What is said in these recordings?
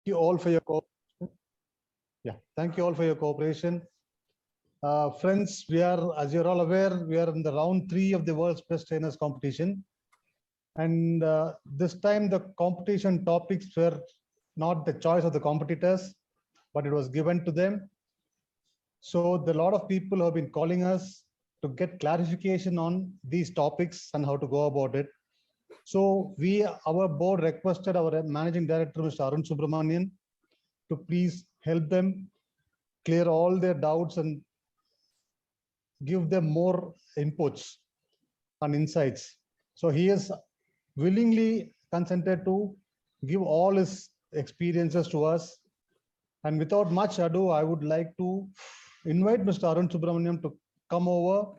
you all for your cooperation. Thank you all for your cooperation. Friends, as you're all aware, we are in the round 3 of the World's Best Trainers competition. And this time the competition topics were not the choice of the competitors, but it was given to them. So a lot of people have been calling us to get clarification on these topics and how to go about it. So our board requested our Managing Director, Mr. Arun Subramanian, to please help them clear all their doubts and give them more inputs and insights. So he is willingly consented to give all his experiences to us. And without much ado, I would like to invite Mr. Arun Subramanian to come over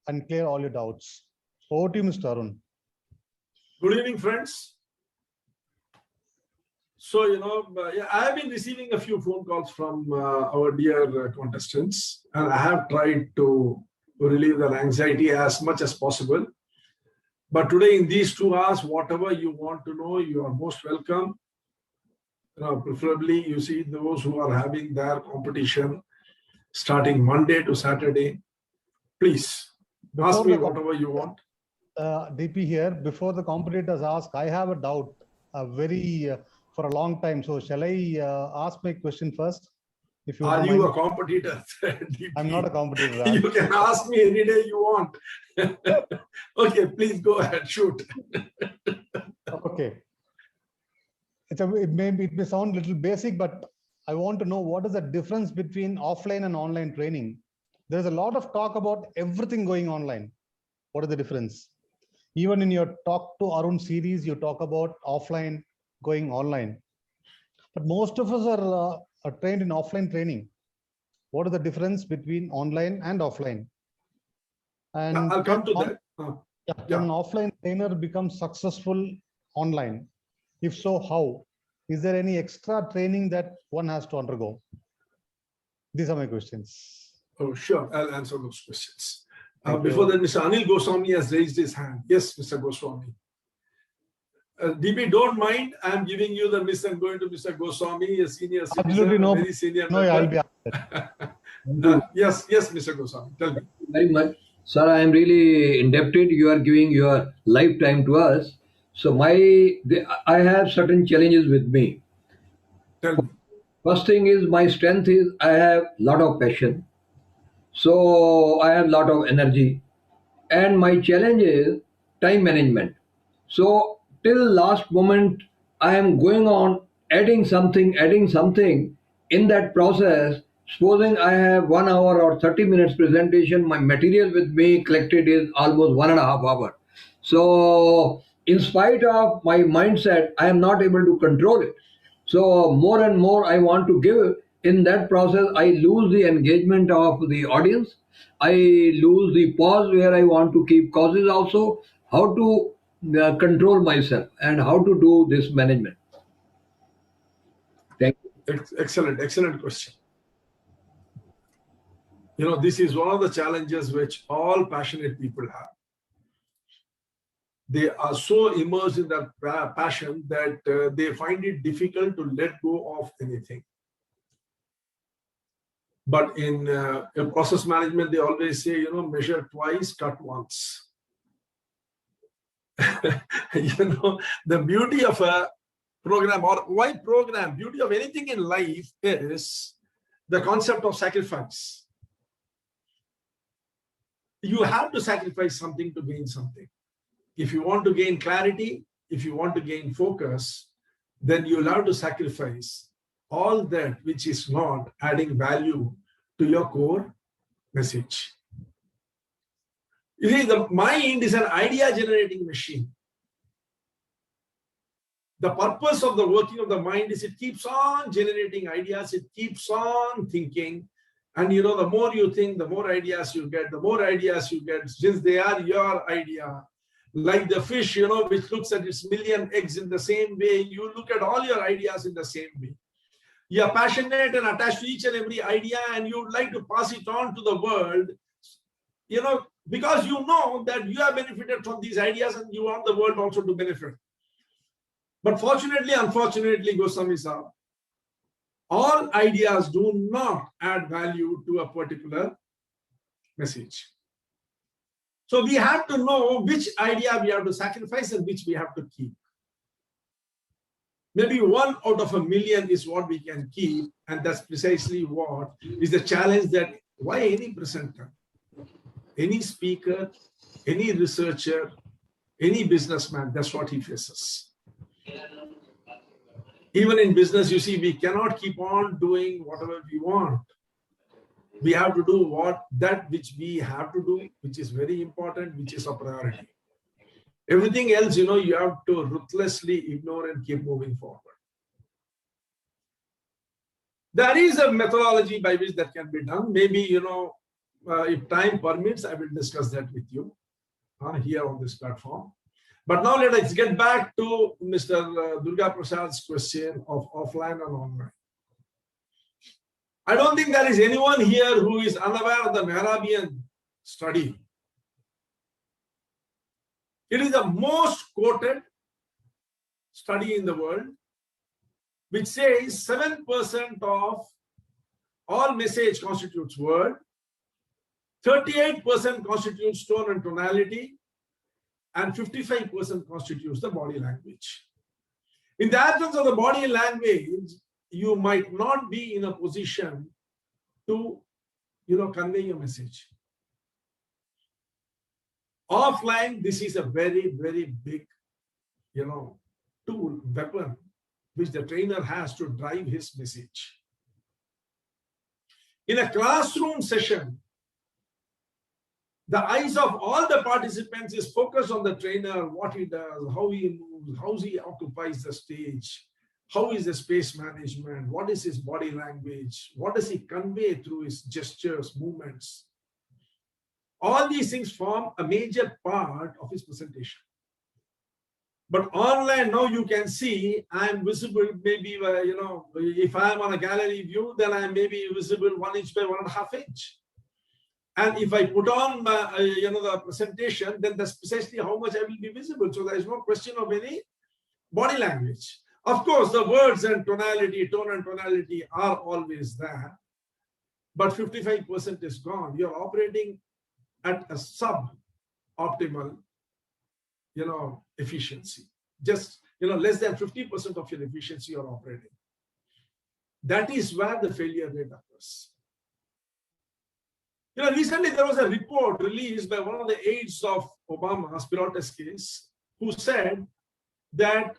and clear all your doubts. Over to you, Mr. Arun. Good evening, friends. So, I have been receiving a few phone calls from our dear contestants, and I have tried to relieve their anxiety as much as possible. But today, in these 2 hours, whatever you want to know, you are most welcome. Preferably, you see those who are having their competition starting Monday to Saturday. Please ask me whatever you want. DP here, before the competitors ask, I have a doubt, for a long time. So shall I ask my question first? If you are you a competitor? I'm not a competitor. You can ask me any day you want. Okay, please go ahead, shoot. Okay. It may sound a little basic, but I want to know what is the difference between offline and online training. There's a lot of talk about everything going online. What is the difference? Even in your Talk to Arun series, you talk about offline going online. But most of us are trained in offline training. What is the difference between online and offline? And I'll come to that. Can an offline trainer become successful online? If so, how? Is there any extra training that one has to undergo? These are my questions. Oh, sure. I'll answer those questions. Before that, Mr. Anil Goswami has raised his hand. Yes, Mr. Goswami. DB, don't mind. I'm giving you the miss and going to Mr. Goswami, a senior citizen. Absolutely no. Very senior. No, I'll be Yes, Mr. Goswami. Tell me. Very much. Sir, I am really indebted. You are giving your lifetime to us. So I have certain challenges with me. Tell me. First thing is, my strength is I have a lot of passion. So I have a lot of energy. And my challenge is time management. So till last moment, I am going on adding something. In that process, supposing I have 1 hour or 30 minutes presentation, my material with me collected is almost 1.5 hours. So in spite of my mindset, I am not able to control it. So more and more I want to give. In that process, I lose the engagement of the audience. I lose the pause where I want to keep causes also. How to control myself and how to do this management. Thank you. Excellent question. This is one of the challenges which all passionate people have. They are so immersed in their passion that they find it difficult to let go of anything. But in process management, they always say, measure twice, cut once. The beauty of a program, or why program, beauty of anything in life is the concept of sacrifice. You have to sacrifice something to gain something. If you want to gain clarity, if you want to gain focus, then you'll have to sacrifice all that which is not adding value to your core message. You see, the mind is an idea generating machine. The purpose of the working of the mind is it keeps on generating ideas, it keeps on thinking. And the more you think, the more ideas you get, since they are your idea. Like the fish, which looks at its million eggs in the same way, you look at all your ideas in the same way. You are passionate and attached to each and every idea, and you would like to pass it on to the world, because you know that you have benefited from these ideas and you want the world also to benefit. But fortunately, unfortunately, Goswami Sahib, all ideas do not add value to a particular message. So we have to know which idea we have to sacrifice and which we have to keep. Maybe 1 out of 1,000,000 is what we can keep, and that's precisely what is the challenge. That why any presenter, any speaker, any researcher, any businessman, that's what he faces. Even in business, you see, we cannot keep on doing whatever we want. We have to do that which we have to do, which is very important, which is a priority. Everything else, you have to ruthlessly ignore and keep moving forward. There is a methodology by which that can be done. Maybe, if time permits, I will discuss that with you here on this platform. But now let us get back to Mr. Durga Prasad's question of offline and online. I don't think there is anyone here who is unaware of the Mehrabian study. It is the most quoted study in the world, which says 7% of all message constitutes word, 38% constitutes tone and tonality, and 55% constitutes the body language. In the absence of the body language, you might not be in a position to, convey your message. Offline, this is a very, very big, tool, weapon, which the trainer has to drive his message. In a classroom session, the eyes of all the participants is focused on the trainer, what he does, how he moves, how he occupies the stage, how is the space management, what is his body language, what does he convey through his gestures, movements. All these things form a major part of his presentation. But online, now you can see I'm visible, maybe, if I'm on a gallery view, then I may be visible 1 inch by 1.5 inch. And if I put on, the presentation, then that's precisely how much I will be visible. So there is no question of any body language. Of course, the words and tonality, tone and tonality are always there, but 55% is gone. You're operating at a sub-optimal, efficiency. Just, less than 50% of your efficiency you're operating. That is where the failure rate occurs. Recently there was a report released by one of the aides of Obama, Spirotes case, who said that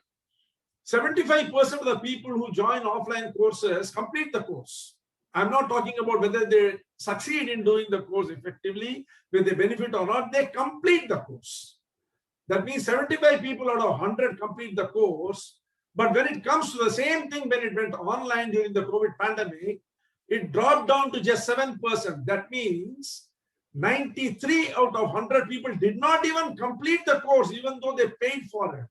75% of the people who join offline courses complete the course. I'm not talking about whether they succeed in doing the course effectively, whether they benefit or not, they complete the course. That means 75 people out of 100 complete the course. But when it comes to the same thing, when it went online during the COVID pandemic, it dropped down to just 7%. That means 93 out of 100 people did not even complete the course, even though they paid for it.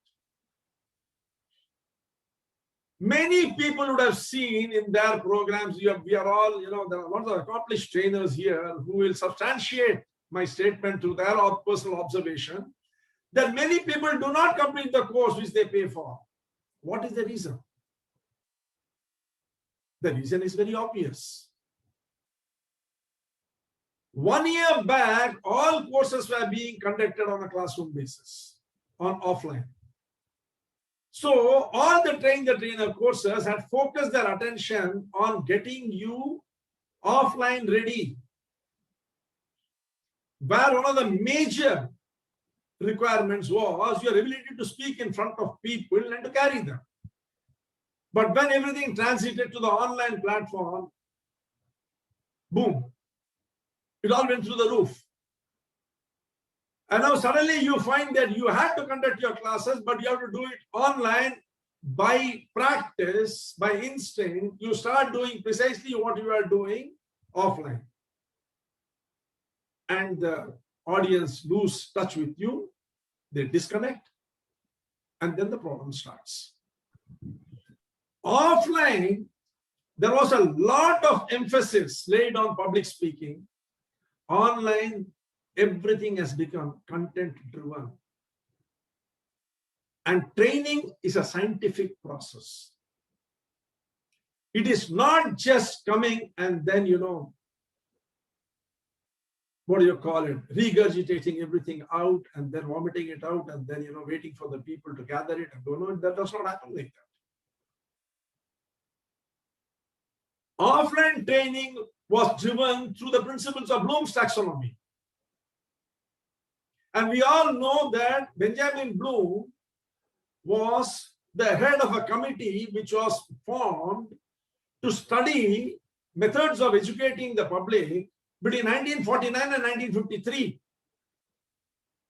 Many people would have seen in their programs, we are all, there are a lot of accomplished trainers here who will substantiate my statement to their personal observation, that many people do not complete the course which they pay for. What is the reason? The reason is very obvious. 1 year back, all courses were being conducted on a classroom basis, on offline. So all the train the trainer courses had focused their attention on getting you offline ready, where one of the major requirements was your ability to speak in front of people and to carry them. But when everything transited to the online platform, boom, it all went through the roof. And now suddenly you find that you have to conduct your classes, but you have to do it online by practice, by instinct. You start doing precisely what you are doing offline. And the audience lose touch with you, they disconnect, and then the problem starts. Offline, there was a lot of emphasis laid on public speaking. Online, everything has become content driven. And training is a scientific process. It is not just coming and then, what do you call it, regurgitating everything out and then vomiting it out and then, waiting for the people to gather it and go, no, that does not happen like that. Offline training was driven through the principles of Bloom's taxonomy. And we all know that Benjamin Bloom was the head of a committee which was formed to study methods of educating the public between 1949 and 1953.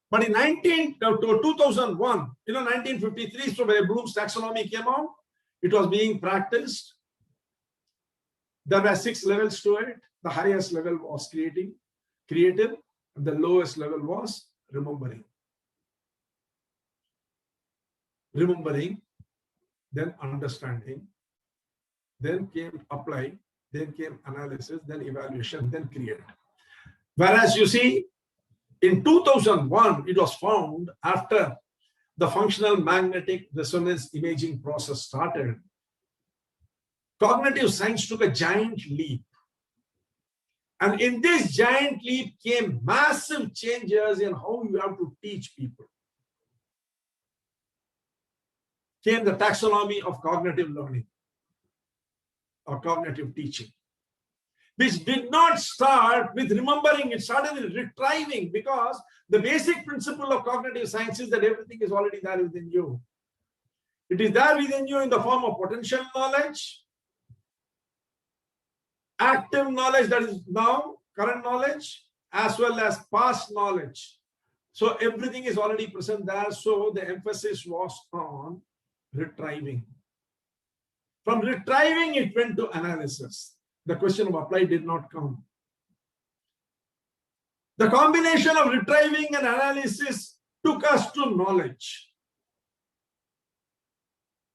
But in 2001, 1953, so when Bloom's taxonomy came out, it was being practiced. There were 6 levels to it. The highest level was creative, and the lowest level was remembering. Remembering, then understanding, then came apply, then came analysis, then evaluation, then create. Whereas you see, in 2001, it was found after the functional magnetic resonance imaging process started, cognitive science took a giant leap. And in this giant leap came massive changes in how you have to teach people. Came the taxonomy of cognitive learning or cognitive teaching, which did not start with remembering, it started with retrieving, because the basic principle of cognitive science is that everything is already there within you. It is there within you in the form of potential knowledge, active knowledge, that is now current knowledge, as well as past knowledge. So everything is already present there. So the emphasis was on retrieving. From retrieving, it went to analysis. The question of apply did not come. The combination of retrieving and analysis took us to knowledge.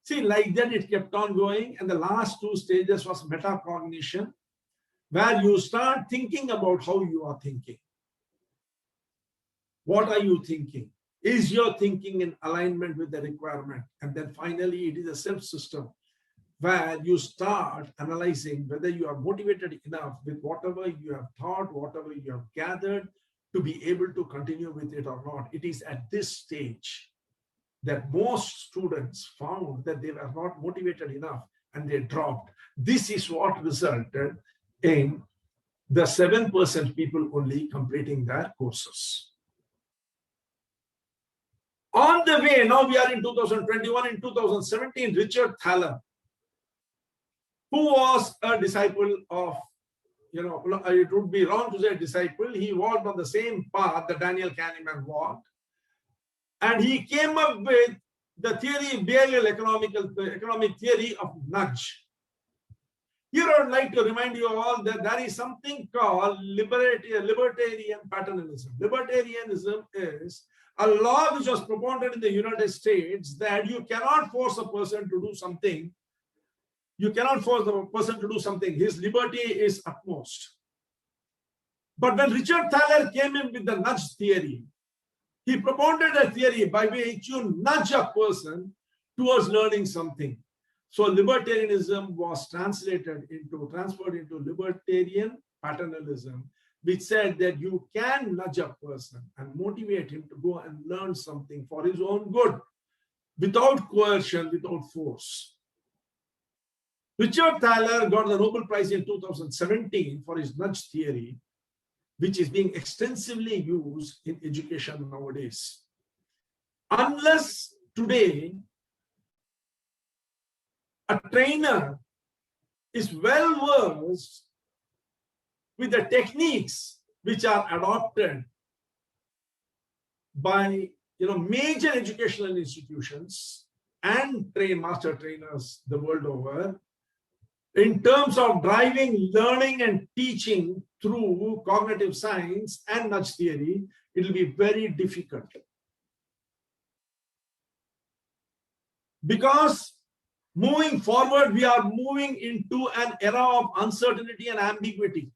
See, like that it kept on going, and the last 2 stages was metacognition, where you start thinking about how you are thinking. What are you thinking? Is your thinking in alignment with the requirement? And then finally, it is a self-system where you start analyzing whether you are motivated enough with whatever you have taught, whatever you have gathered, to be able to continue with it or not. It is at this stage that most students found that they were not motivated enough and they dropped. This is what resulted in the 7% people only completing their courses. On the way, now we are in 2021, in 2017, Richard Thaler, who was a disciple of, it would be wrong to say a disciple, he walked on the same path that Daniel Kahneman walked. And he came up with the theory, behavioral economic theory of nudge. Here I would like to remind you all that there is something called libertarian paternalism. Libertarianism is a law which was propounded in the United States that you cannot force a person to do something. You cannot force a person to do something. His liberty is utmost. But when Richard Thaler came in with the nudge theory, he propounded a theory by which you nudge a person towards learning something. So libertarianism was transferred into libertarian paternalism, which said that you can nudge a person and motivate him to go and learn something for his own good, without coercion, without force. Richard Thaler got the Nobel Prize in 2017 for his nudge theory, which is being extensively used in education nowadays. Unless today a trainer is well versed with the techniques which are adopted by major educational institutions and master trainers the world over, in terms of driving learning and teaching through cognitive science and nudge theory, it will be very difficult. Because moving forward, we are moving into an era of uncertainty and ambiguity.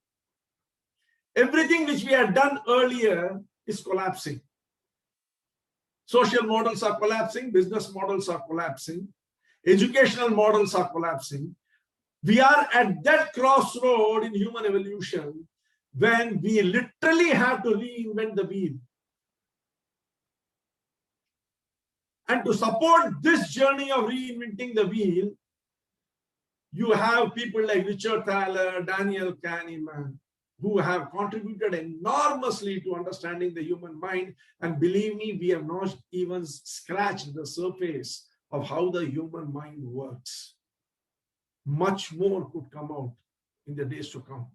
Everything which we had done earlier is collapsing. Social models are collapsing, business models are collapsing, educational models are collapsing. We are at that crossroad in human evolution when we literally have to reinvent the wheel. And to support this journey of reinventing the wheel, you have people like Richard Thaler, Daniel Kahneman, who have contributed enormously to understanding the human mind. And believe me, we have not even scratched the surface of how the human mind works. Much more could come out in the days to come.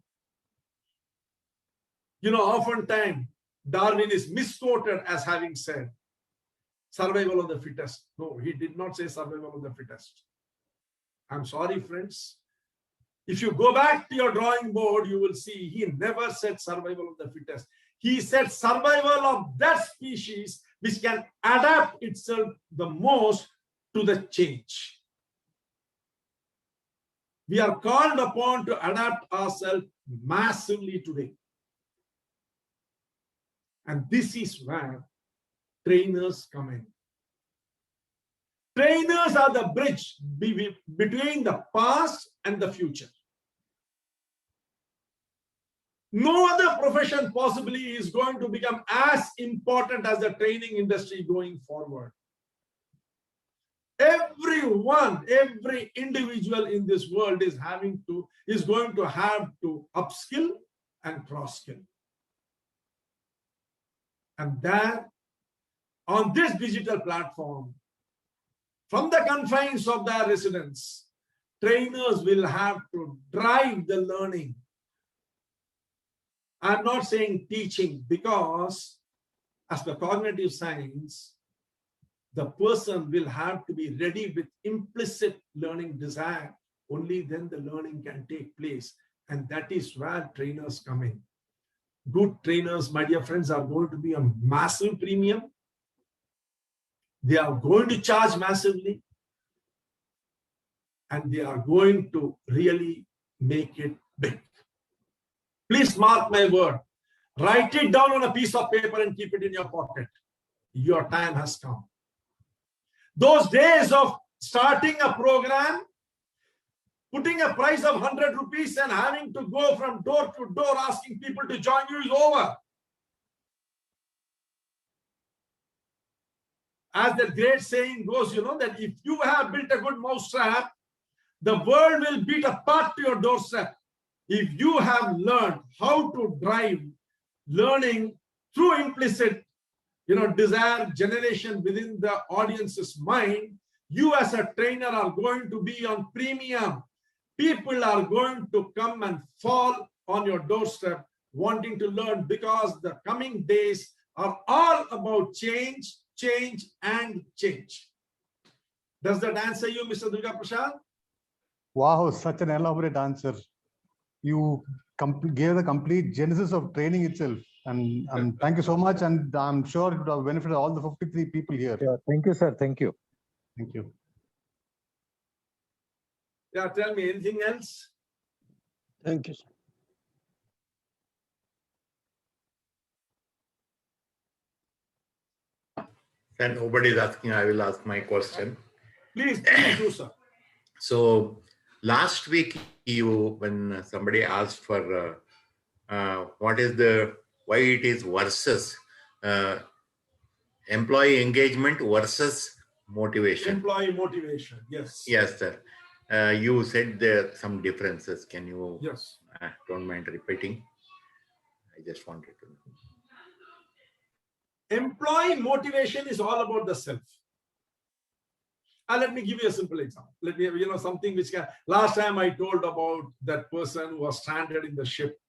You know, oftentimes Darwin is misquoted as having said, survival of the fittest. No, he did not say survival of the fittest. I'm sorry, friends. If you go back to your drawing board, you will see he never said survival of the fittest. He said survival of that species which can adapt itself the most to the change. We are called upon to adapt ourselves massively today. And this is where trainers come in. Trainers are the bridge between the past and the future. No other profession possibly is going to become as important as the training industry going forward. Everyone, every individual in this world is going to have to upskill and cross-skill. And there, on this digital platform, from the confines of their residence, trainers will have to drive the learning. I'm not saying teaching, because as the cognitive science, the person will have to be ready with implicit learning desire. Only then the learning can take place. And that is where trainers come in. Good trainers, my dear friends, are going to be a massive premium. They are going to charge massively. And they are going to really make it big. Please mark my word. Write it down on a piece of paper and keep it in your pocket. Your time has come. Those days of starting a program, putting a price of 100 rupees and having to go from door to door asking people to join you is over. As the great saying goes, you know, that if you have built a good mousetrap, the world will beat a path to your doorstep. If you have learned how to drive learning through implicit, desire generation within the audience's mind, you as a trainer are going to be on premium. People are going to come and fall on your doorstep wanting to learn, because the coming days are all about change, change, and change. Does that answer you, Mr. Durga Prasad? Wow, such an elaborate answer. You gave the complete genesis of training itself. And thank you so much. And I'm sure it would have benefited all the 53 people here. Yeah, thank you, sir. Thank you. Thank you. Yeah, tell me anything else? Thank you, sir. And nobody is asking, I will ask my question. Please do, sir. So last week, when somebody asked for why it is versus employee engagement versus motivation. Employee motivation, yes. Yes, sir. You said there are some differences. Can you? Yes. Don't mind repeating. I just wanted to know. Employee motivation is all about the self. Let me give you a simple example. Let me, something which last time I told about that person who was stranded in the ship.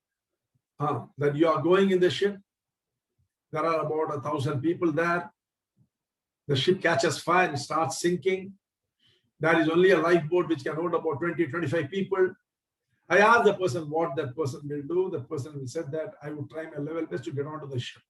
That you are going in the ship. There are about 1,000 people there. The ship catches fire and starts sinking. There is only a lifeboat which can hold about 20, 25 people. I asked the person what that person will do. The person will said that I would try my level best to get onto the ship.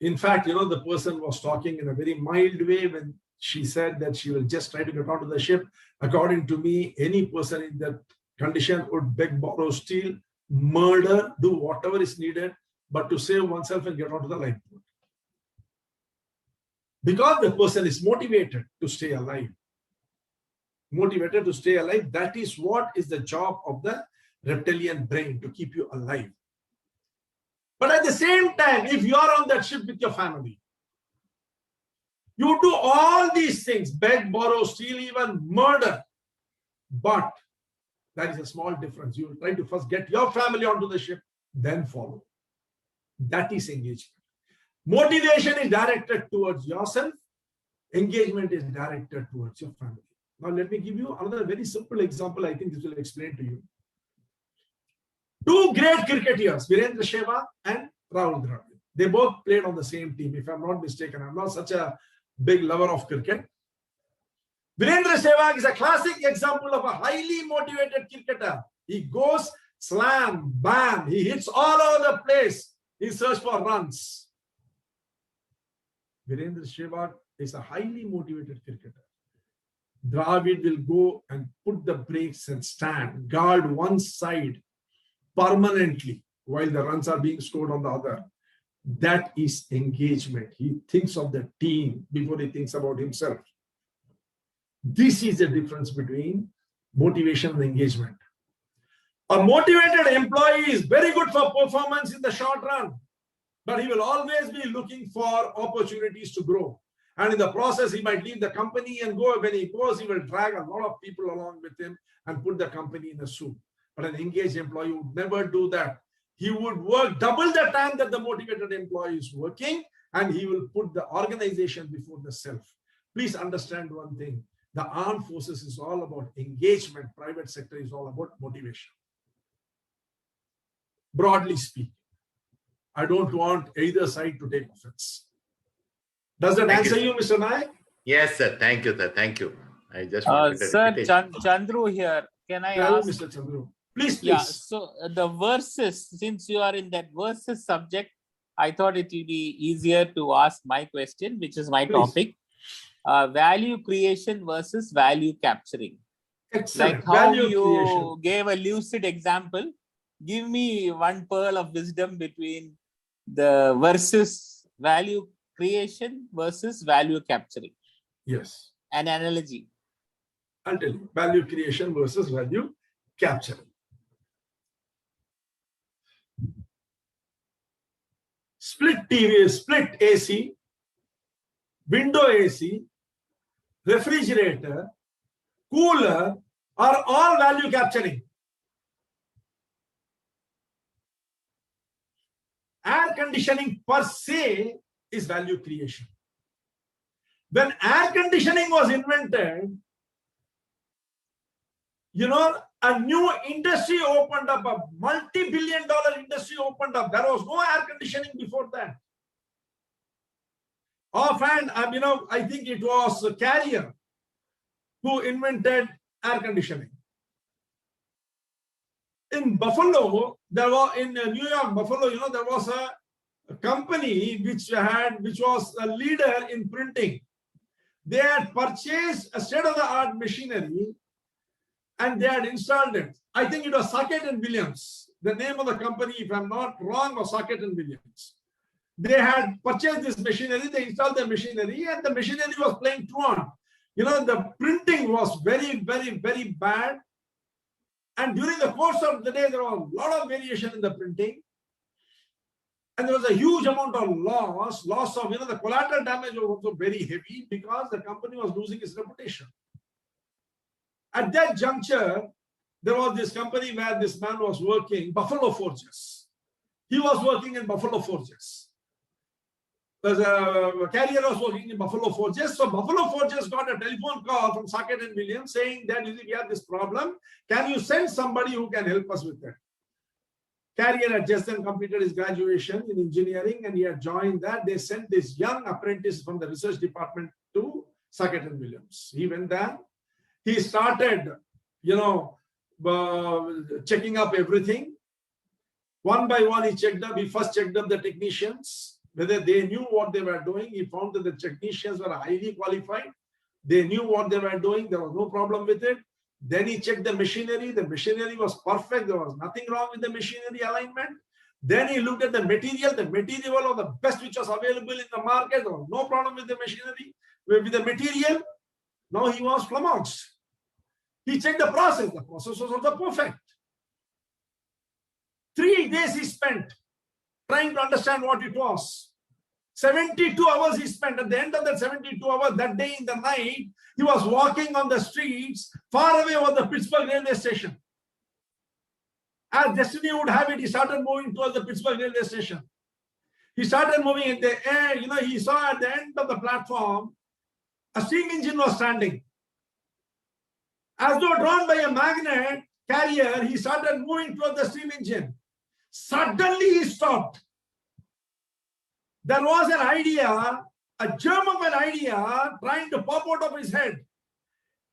In fact, the person was talking in a very mild way when she said that she will just try to get onto the ship. According to me, any person in that condition would beg, borrow, steal, murder, do whatever is needed, but to save oneself and get onto the lifeboat. Because the person is motivated to stay alive. Motivated to stay alive, that is what is the job of the reptilian brain, to keep you alive. But at the same time, if you are on that ship with your family, you do all these things, beg, borrow, steal, even murder. But there is a small difference. You will try to first get your family onto the ship, then follow. That is engagement. Motivation is directed towards yourself. Engagement is directed towards your family. Now, let me give you another very simple example. I think this will explain to you. Two great cricketers, Virendra Sehwag and Rahul Dravid. They both played on the same team, if I'm not mistaken. I'm not such a big lover of cricket. Virendra Sehwag is a classic example of a highly motivated cricketer. He goes slam, bam, he hits all over the place. He searches for runs. Virendra Sehwag is a highly motivated cricketer. Dravid will go and put the brakes and stand, guard one side permanently while the runs are being scored on the other. That is engagement. He thinks of the team before he thinks about himself. This is the difference between motivation and engagement. A motivated employee is very good for performance in the short run, but he will always be looking for opportunities to grow. And in the process, he might leave the company and go. When he goes, he will drag a lot of people along with him and put the company in a soup. But an engaged employee would never do that. He would work double the time that the motivated employee is working, and he will put the organization before the self. Please understand one thing. The armed forces is all about engagement. Private sector is all about motivation. Broadly speaking, I don't want either side to take offense. Does that answer you, Mr. Nayak? Yes, sir. Thank you, sir. Thank you. I just wanted to Sir, Chandru here. Can I Tell ask? Mr. Chandru. Please, please. Yeah, so the verses, since you are in that verses subject, I thought it will be easier to ask my question, which is my topic. Value creation versus value capturing. Excellent. Like how Value you creation. gave a lucid example. Give me one pearl of wisdom between the versus value creation versus value capturing. Yes. An analogy. I'll tell you. Value creation versus value capturing. Split TV, split AC, window AC, refrigerator, cooler are all value capturing. Air conditioning per se is value creation. When air conditioning was invented, a new industry opened up, a multi-billion-dollar industry opened up. There was no air conditioning before that. Offhand, I think it was Carrier who invented air conditioning. In Buffalo, in New York, Buffalo, there was a company which was a leader in printing. They had purchased a state-of-the-art machinery and they had installed it. I think it was Sackett and Williams. The name of the company, if I'm not wrong, was Sackett and Williams. They had purchased this machinery, they installed the machinery, and the machinery was playing truant. The printing was very, very, very bad. And during the course of the day, there was a lot of variation in the printing. And there was a huge amount of loss of, the collateral damage was also very heavy because the company was losing its reputation. At that juncture, there was this company where this man was working, Buffalo Forges. He was working in Buffalo Forges. The Carrier was working in Buffalo Forges. So Buffalo Forges got a telephone call from Sackett and Williams saying that we have this problem. Can you send somebody who can help us with that? Carrier had just then completed his graduation in engineering and he had joined that. They sent this young apprentice from the research department to Sackett and Williams. He went there. He started, checking up everything. One by one, he first checked up the technicians, whether they knew what they were doing. He found that the technicians were highly qualified. They knew what they were doing. There was no problem with it. Then he checked the machinery. The machinery was perfect. There was nothing wrong with the machinery alignment. Then he looked at the material. The material was the best which was available in the market. No problem with the machinery, with the material. Now he was flummoxed. He checked the process. The process was also perfect. 3 days he spent trying to understand what it was. 72 hours he spent. At the end of that 72 hours, that day in the night, he was walking on the streets far away over the Pittsburgh railway station. As destiny would have it, he started moving towards the Pittsburgh railway station. He started moving in the air. He saw at the end of the platform, a steam engine was standing. As though drawn by a magnet carrier, he started moving towards the steam engine. Suddenly he stopped. There was an idea, a germ of an idea trying to pop out of his head.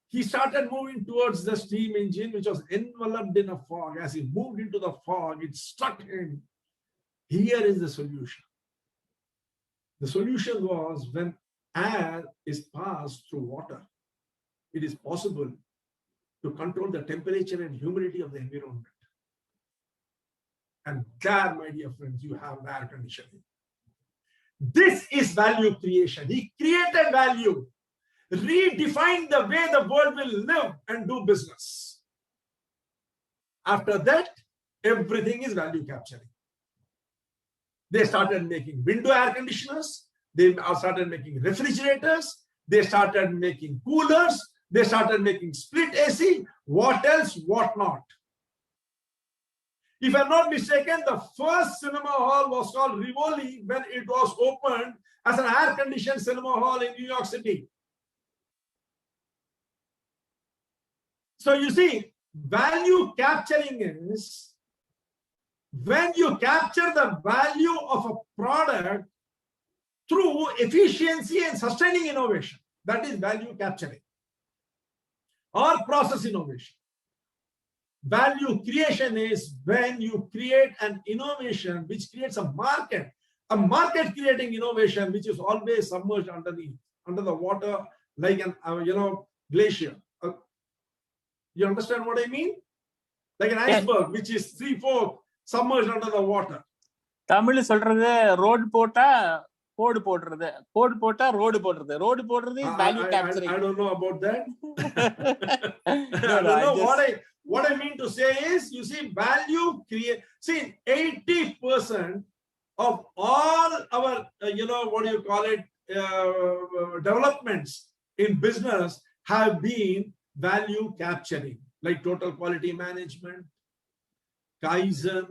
He started moving towards the steam engine, which was enveloped in a fog. As he moved into the fog, it struck him. Here is the solution. The solution was when air is passed through water, it is possible to control the temperature and humidity of the environment. And there, my dear friends, you have air conditioning. This is value creation. He created value, redefined the way the world will live and do business. After that, everything is value capturing. They started making window air conditioners. They started making refrigerators. They started making coolers. They started making split AC. What else? What not? If I'm not mistaken, the first cinema hall was called Rivoli when it was opened as an air-conditioned cinema hall in New York City. So you see, value capturing is when you capture the value of a product through efficiency and sustaining innovation. That is value capturing or process innovation. Value creation is when you create an innovation which creates a market creating innovation which is always submerged under the water like an glacier. You understand what I mean? Like an iceberg which is 3/4 submerged under the water. Tamil சொல்றது road போட்டா கோடு போடுறது, கோடு போட்டா road போடுறது, road போடுறது is value capturing. I don't know about that. I don't know. What I mean to say is, you see, value create. See, 80% of all our, developments in business have been value capturing, like total quality management, Kaizen,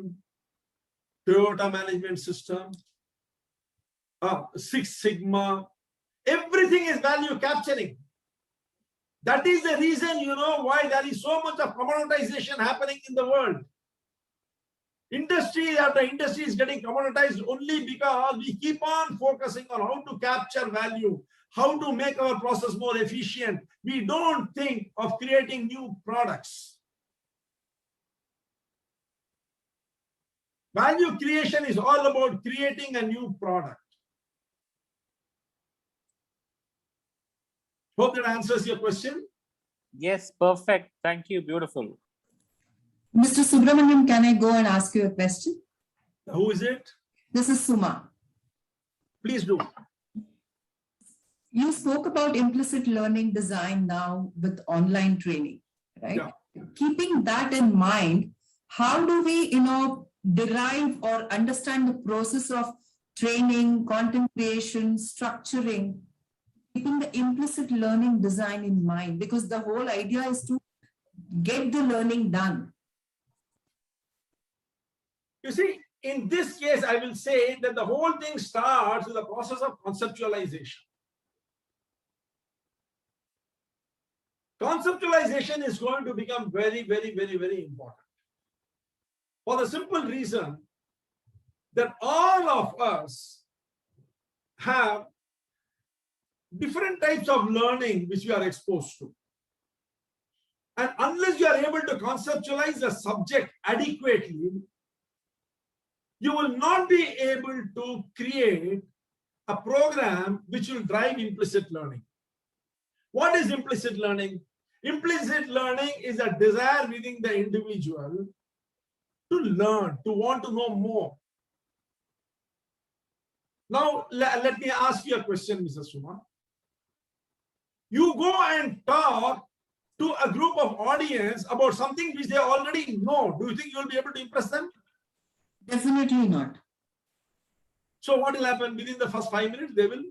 Toyota management system, Six Sigma. Everything is value capturing. That is the reason, why there is so much of commoditization happening in the world. Industry after industry is getting commoditized only because we keep on focusing on how to capture value, how to make our process more efficient. We don't think of creating new products. Value creation is all about creating a new product. Hope that answers your question. Yes, perfect. Thank you. Beautiful. Mr. Subramaniam, can I go and ask you a question? Who is it? This is Suma. Please do. You spoke about implicit learning design now with online training, right? Yeah. Keeping that in mind, how do we, derive or understand the process of training, content creation, structuring, keeping the implicit learning design in mind? Because the whole idea is to get the learning done. You see, in this case, I will say that the whole thing starts with the process of conceptualization. Conceptualization is going to become very, very, very, very important. For the simple reason that all of us have different types of learning which we are exposed to. And unless you are able to conceptualize the subject adequately, you will not be able to create a program which will drive implicit learning. What is implicit learning? Implicit learning is a desire within the individual to learn, to want to know more, Now, let me ask you a question, Mr. Suma. You go and talk to a group of audience about something which they already know. Do you think you'll be able to impress them? Definitely not. So what will happen? Within the first 5 minutes, they will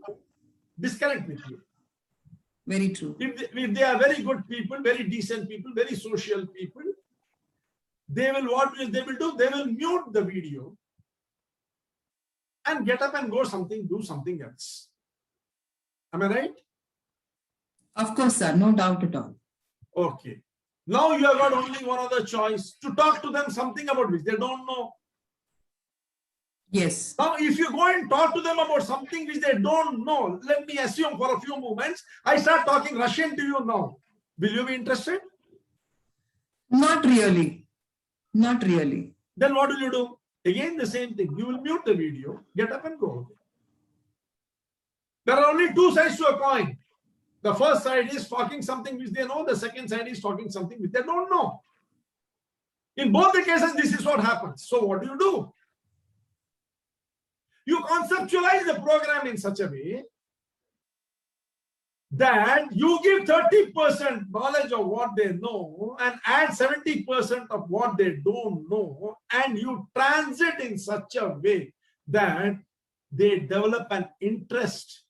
disconnect with you. Very true. If they are very good people, very decent people, very social people, they will, what they will do? They will mute the video and get up and do something else. Am I right? Of course, sir. No doubt at all. Okay. Now you have got only one other choice, to talk to them something about which they don't know. Yes. Now, if you go and talk to them about something which they don't know, let me assume for a few moments, I start talking Russian to you now. Will you be interested? Not really. Not really. Then what will you do? Again, the same thing. You will mute the video, get up and go. There are only two sides to a coin. The first side is talking something which they know. The second side is talking something which they don't know. In both the cases, this is what happens. So what do? You conceptualize the program in such a way that you give 30% knowledge of what they know and add 70% of what they don't know, and you transit in such a way that they develop an interest.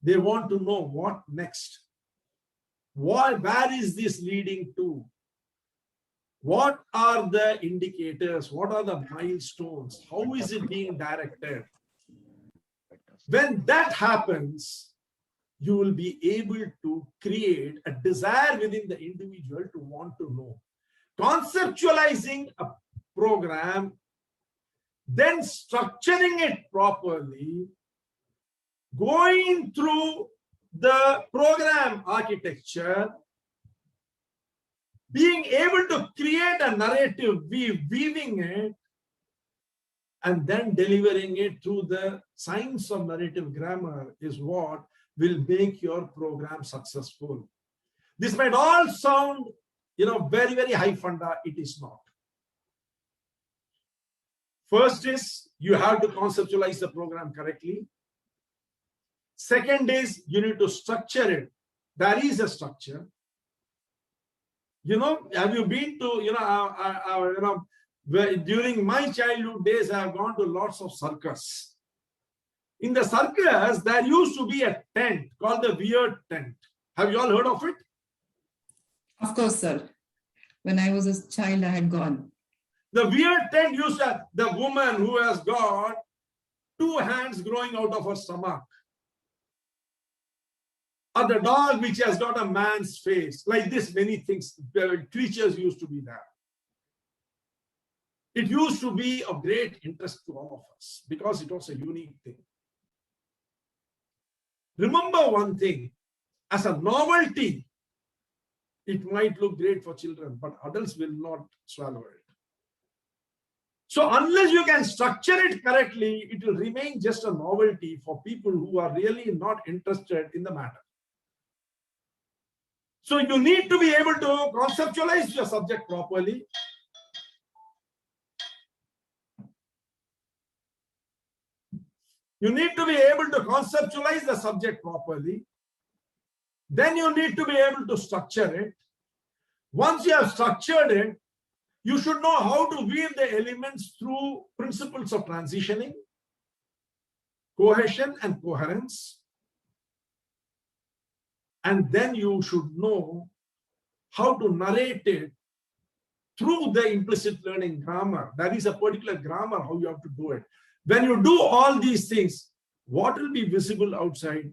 They want to know what next. Where is this leading to? What are the indicators? What are the milestones? How is it being directed? When that happens, you will be able to create a desire within the individual to want to know. Conceptualizing a program, then structuring it properly, going through the program architecture, being able to create a narrative, weaving it, and then delivering it through the science of narrative grammar is what will make your program successful. This might all sound, very, very high funda. It is not. First is you have to conceptualize the program correctly. Second is you need to structure it. There is a structure. Have you been to, during my childhood days, I have gone to lots of circus. In the circus, there used to be a tent called the weird tent. Have you all heard of it? Of course, sir. When I was a child, I had gone. The weird tent used to have the woman who has got 2 hands growing out of her stomach. Or the dog which has got a man's face. Like this, many things, creatures used to be there. It used to be of great interest to all of us because it was a unique thing. Remember one thing, as a novelty, it might look great for children, but adults will not swallow it. So unless you can structure it correctly, it will remain just a novelty for people who are really not interested in the matter. So you need to be able to conceptualize your subject properly. You need to be able to conceptualize the subject properly. Then you need to be able to structure it. Once you have structured it, you should know how to weave the elements through principles of transitioning, cohesion, and coherence. And then you should know how to narrate it through the implicit learning grammar. That is a particular grammar, how you have to do it. When you do all these things, what will be visible outside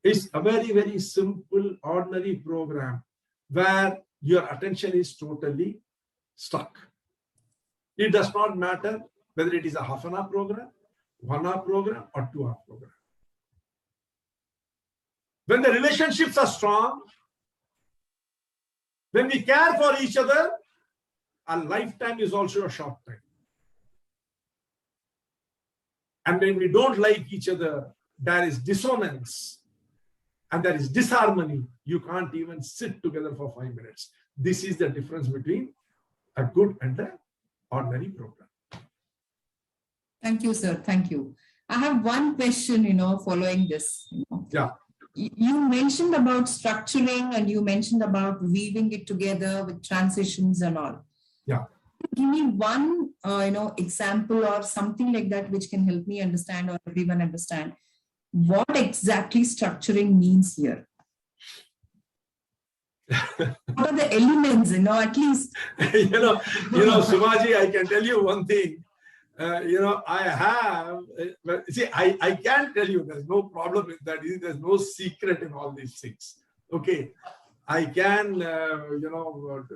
is a very, very simple, ordinary program where your attention is totally stuck. It does not matter whether it is a half-an-hour program, 1 hour program, or 2 hour program. When the relationships are strong, when we care for each other, a lifetime is also a short time. And when we don't like each other, there is dissonance and there is disharmony. You can't even sit together for 5 minutes. This is the difference between a good and an ordinary program. Thank you, sir. Thank you. I have one question, following this. Yeah. You mentioned about structuring and you mentioned about weaving it together with transitions and all. Yeah. Give me one, example or something like that which can help me understand or everyone understand what exactly structuring means here. What are the elements, at least? Sumaji, I can tell you one thing. I have, I can tell you there's no problem with that. There's no secret in all these things. Okay. I can,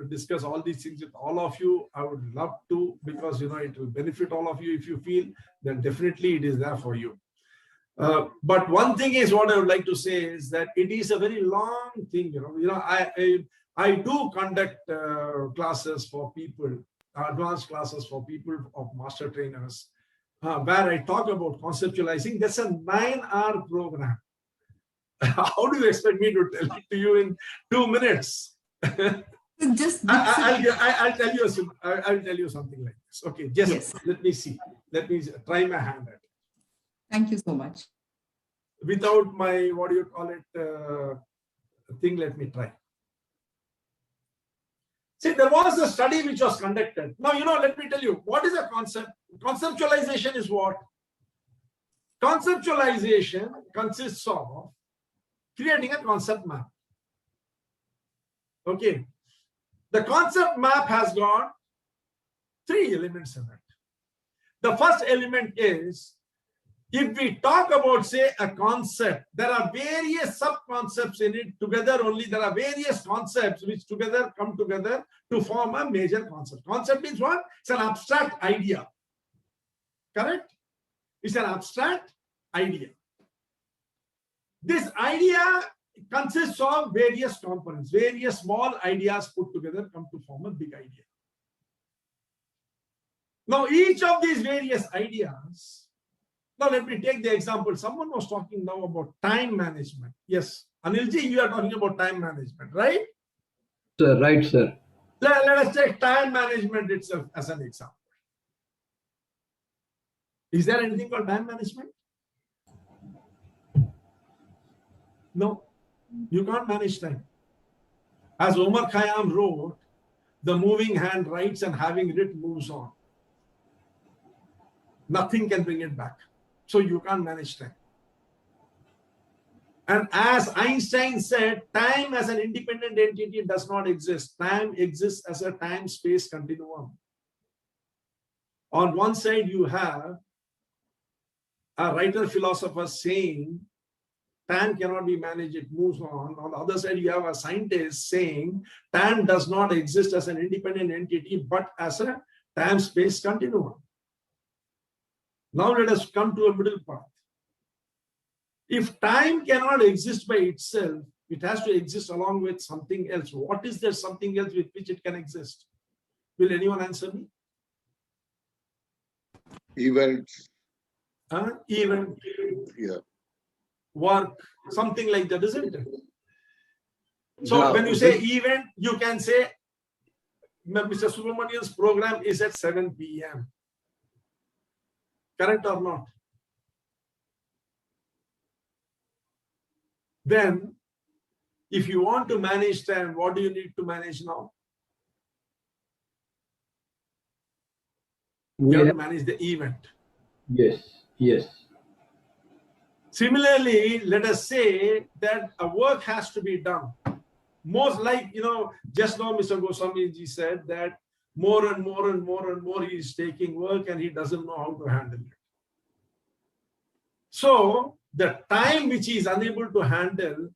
discuss all these things with all of you. I would love to, because, it will benefit all of you. If you feel, then definitely it is there for you. But one thing is what I would like to say is that it is a very long thing. I do conduct classes for people, advanced classes for people of master trainers, where I talk about conceptualizing. That's a 9-hour program. How do you expect me to tell it to you in 2 minutes? I'll tell you something like this. Okay, just yes. Let me see. Let me try my hand at it. Thank you so much. Without my, what do you call it, thing, let me try. See, there was a study which was conducted. Now, let me tell you, what is a concept? Conceptualization is what? Conceptualization consists of creating a concept map. Okay. The concept map has got 3 elements in it. The first element is, if we talk about, say, a concept, there are various sub-concepts in it. Together only, there are various concepts which together come together to form a major concept. Concept means what? It's an abstract idea. Correct? It's an abstract idea. This idea consists of various components. Various small ideas put together come to form a big idea. Now, each of these various ideas, now let me take the example. Someone was talking now about time management. Yes, Anilji, you are talking about time management, right? Sir, right, sir. Let us take time management itself as an example. Is there anything called time management? No, you can't manage time. As Omar Khayyam wrote, the moving hand writes and having writ moves on. Nothing can bring it back. So you can't manage time. And as Einstein said, time as an independent entity does not exist. Time exists as a time-space continuum. On one side, you have a writer-philosopher saying, time cannot be managed, it moves on. On the other side, you have a scientist saying, time does not exist as an independent entity, but as a time-space continuum. Now let us come to a middle path. If time cannot exist by itself, it has to exist along with something else. What is there something else with which it can exist? Will anyone answer me? Events. Event. Yeah. Work. Something like that, isn't it? So yeah, when you say event, you can say Mr. Subramanian's program is at 7 p.m. Correct or not? Then, if you want to manage time, what do you need to manage now? You have to manage the event. Yes, yes. Similarly, let us say that a work has to be done. Most like, just now Mr. Goswamiji said that more and more and more and more he is taking work and he doesn't know how to handle it. So the time which he is unable to handle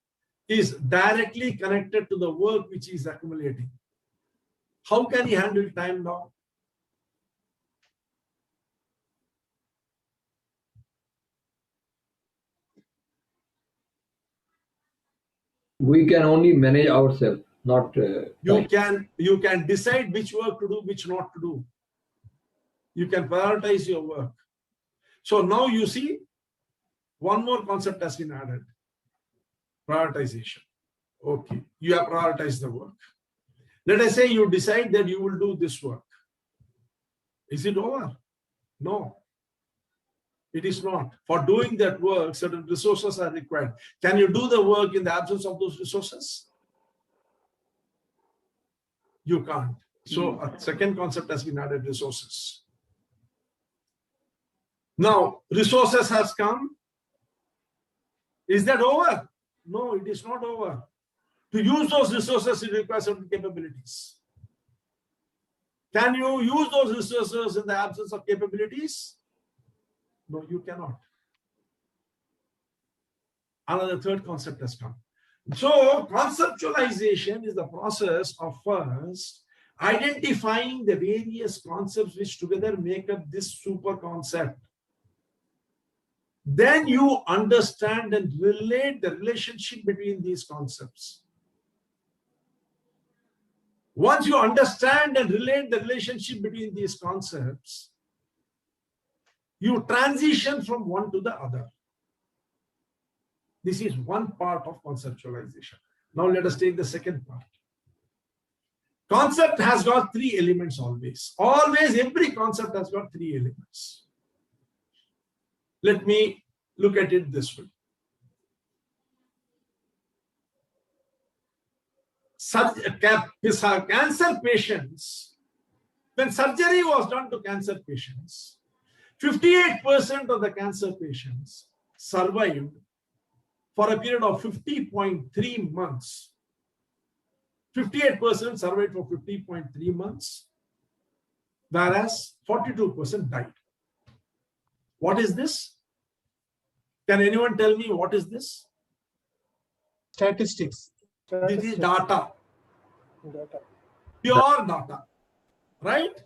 is directly connected to the work which he is accumulating. How can he handle time now? We can only manage ourselves, not you can decide which work to do, which not to do. You can prioritize your work. So now you see, one more concept has been added. Prioritization. Okay, you have prioritized the work. Let us say you decide that you will do this work. Is it over? No. It is not. For doing that work, certain resources are required. Can you do the work in the absence of those resources? You can't. So a second concept has been added, resources. Now, resources has come. Is that over? No, it is not over. To use those resources, it requires certain capabilities. Can you use those resources in the absence of capabilities? No, you cannot. Another third concept has come. So conceptualization is the process of first identifying the various concepts which together make up this super concept. Then you understand and relate the relationship between these concepts. Once you understand and relate the relationship between these concepts, you transition from one to the other. This is one part of conceptualization. Now let us take the second part. Concept has got three elements always. Always, every concept has got three elements. Let me look at it this way. Cancer patients, when surgery was done to cancer patients, 58% of the cancer patients survived for a period of 50.3 months. 58% survived for 50.3 months, whereas 42% died. What is this? Can anyone tell me what is this? Statistics. This is data. Pure data. Right?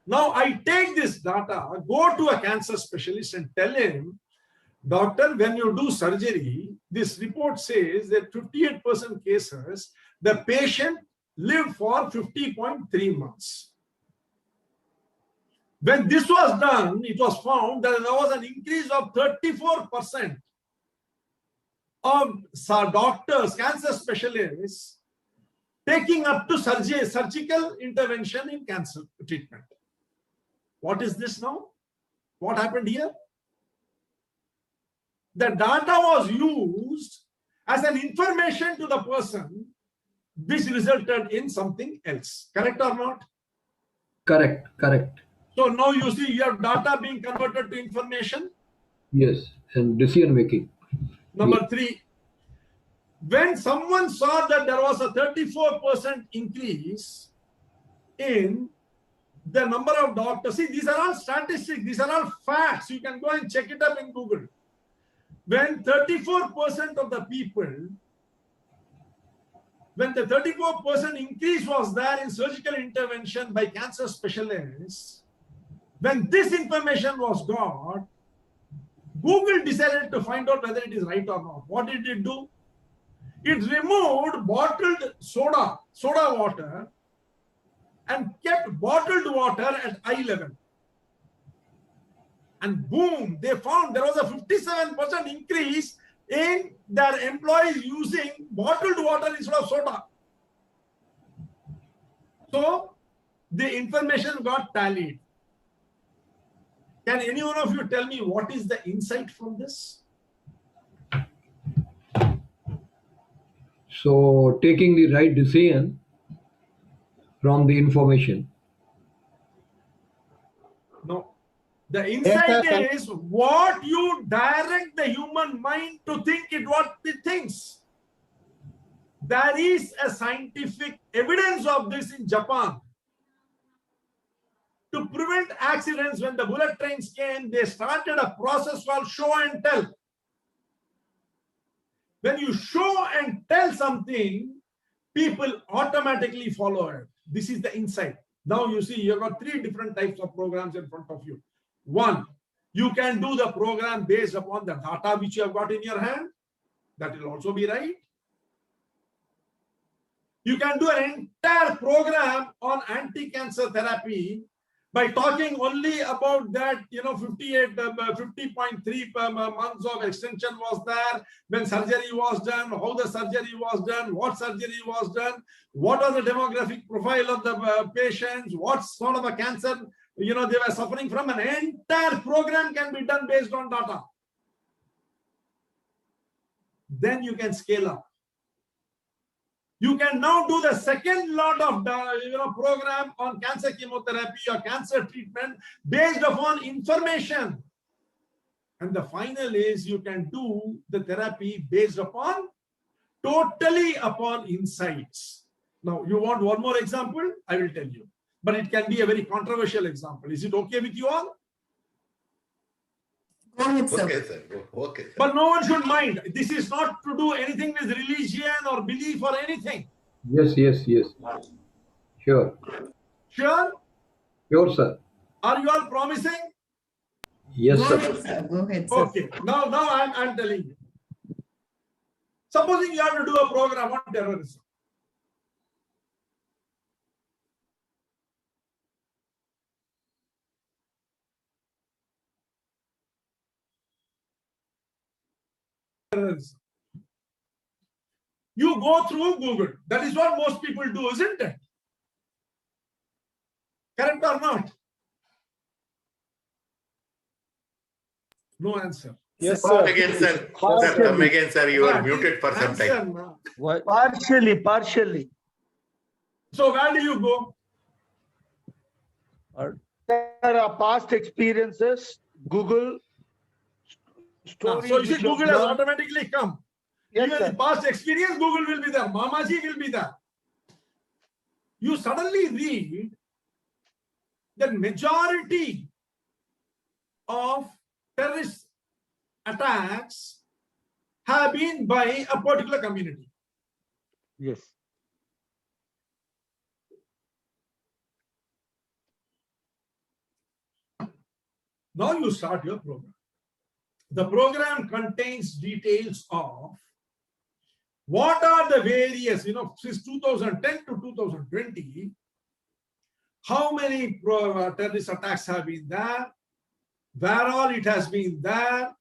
Now I take this data, go to a cancer specialist and tell him, doctor, when you do surgery, this report says that 58% cases, the patient lived for 50.3 months. When this was done, it was found that there was an increase of 34% of doctors, cancer specialists, taking up to surgical intervention in cancer treatment. What is this now? What happened here? The data was used as an information to the person, which resulted in something else. Correct or not? Correct, correct. So now you see you have data being converted to information. Yes, and decision making. Number three, when someone saw that there was a 34% increase in the number of doctors, see, these are all statistics, these are all facts. You can go and check it up in Google. When 34% of the people, when the 34% increase was there in surgical intervention by cancer specialists, when this information was got, Google decided to find out whether it is right or not. What did it do? It removed bottled soda water, and kept bottled water at eye level. And boom, they found there was a 57% increase in their employees using bottled water instead of soda. So the information got tallied. Can any one of you tell me what is the insight from this? So taking the right decision from the information. No. The insight is what you direct the human mind to think it what it thinks. There is a scientific evidence of this in Japan. To prevent accidents, when the bullet trains came, they started a process called show and tell. When you show and tell something, people automatically follow it. This is the insight. Now you see, you've got three different types of programs in front of you. One, you can do the program based upon the data which you have got in your hand. That will also be right. You can do an entire program on anti-cancer therapy by talking only about that, 50.3 months of extension was there, when surgery was done, how the surgery was done, what surgery was done, what was the demographic profile of the patients, what sort of a cancer they were suffering from, an entire program can be done based on data. Then you can scale up. You can now do the second lot of program on cancer chemotherapy or cancer treatment based upon information. And the final is you can do the therapy based upon totally upon insights. Now, you want one more example? I will tell you. But it can be a very controversial example. Is it okay with you all? Go ahead, sir. Okay, sir. Okay, sir. But no one should mind. This is not to do anything with religion or belief or anything. Yes. Sure. Sure? Sure, sir. Are you all promising? Yes, Go sir. ahead, sir. Go ahead, sir. Okay. Now I'm telling you. Supposing you have to do a program on terrorism. You go through Google. That is what most people do, isn't it? Correct or not? No answer. Yes, Come sir. again, sir. Sir, come again, sir. You are muted for some time. Answer now. What? Partially. So where do you go? There are past experiences, Google, stories. So you see, which you Google have has learned. automatically come. Yes, Even sir. the past experience, Google will be there. Mamaji will be there. You suddenly read that majority of terrorist attacks have been by a particular community. Yes. Now you start your program. The program contains details of what are the various, since 2010 to 2020, how many terrorist attacks have been there, where all it has been there,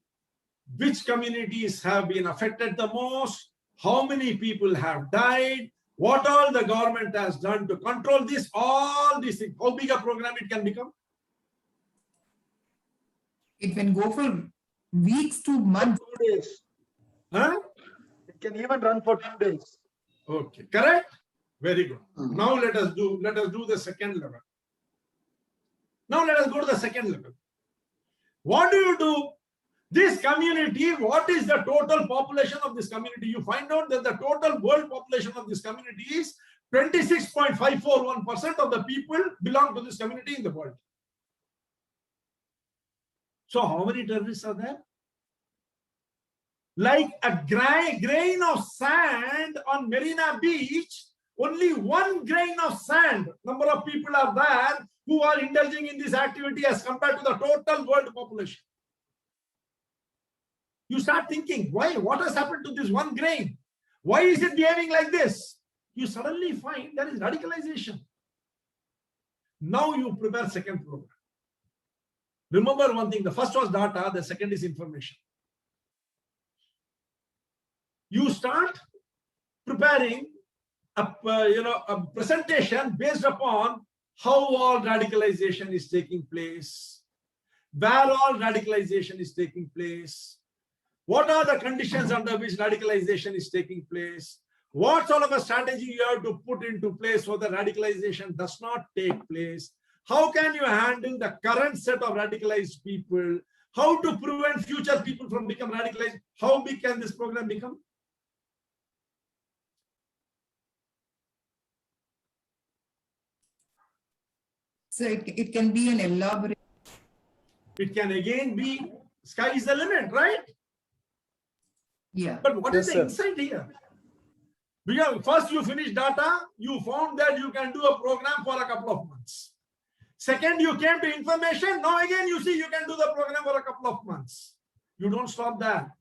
which communities have been affected the most, how many people have died, what all the government has done to control this, all these things. How big a program it can become? It can go for weeks to months. 2 days. Huh? It can even run for 2 days. Okay, correct? Very good. Now let us do the second level. Now let us go to the second level. What do you do? This community, what is the total population of this community? You find out that the total world population of this community is 26.541% of the people belong to this community in the world. So how many terrorists are there? Like a grain of sand on Marina Beach, only one grain of sand, number of people are there who are indulging in this activity as compared to the total world population. You start thinking, why? What has happened to this one grain? Why is it behaving like this? You suddenly find there is radicalization. Now you prepare second program. Remember one thing, the first was data, the second is information. You start preparing a presentation based upon how all radicalization is taking place, where all radicalization is taking place, what are the conditions under which radicalization is taking place, what sort of a strategy you have to put into place so that radicalization does not take place, how can you handle the current set of radicalized people, how to prevent future people from becoming radicalized, how big can this program become? So it can be an elaborate. It can again be sky is the limit, right? Yeah. But what is Yes, the sir. insight here? Because first you finish data, you found that you can do a program for a couple of months. Second, you came to information. Now again, you see you can do the program for a couple of months. You don't stop there.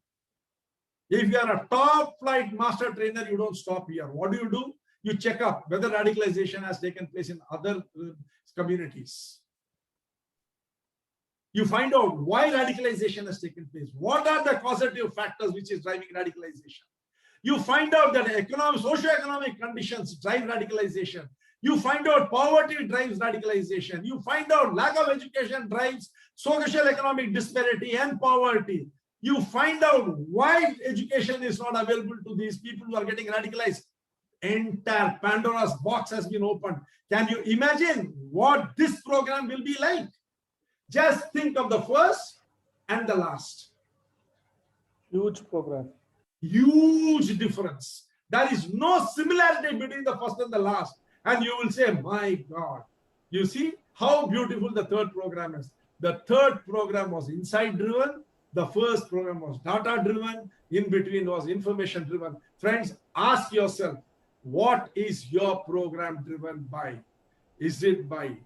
If you are a top flight master trainer, you don't stop here. What do? You check up whether radicalization has taken place in other communities. You find out why radicalization has taken place. What are the causative factors which is driving radicalization? You find out that socio-economic conditions drive radicalization. You find out poverty drives radicalization. You find out lack of education drives social economic disparity and poverty. You find out why education is not available to these people who are getting radicalized. Entire Pandora's box has been opened. Can you imagine what this program will be like? Just think of the first and the last. Huge program. Huge difference. There is no similarity between the first and the last. And you will say, my God, you see how beautiful the third program is. The third program was insight driven. The first program was data driven. In between was information driven. Friends, ask yourself, what is your program driven by? Is it by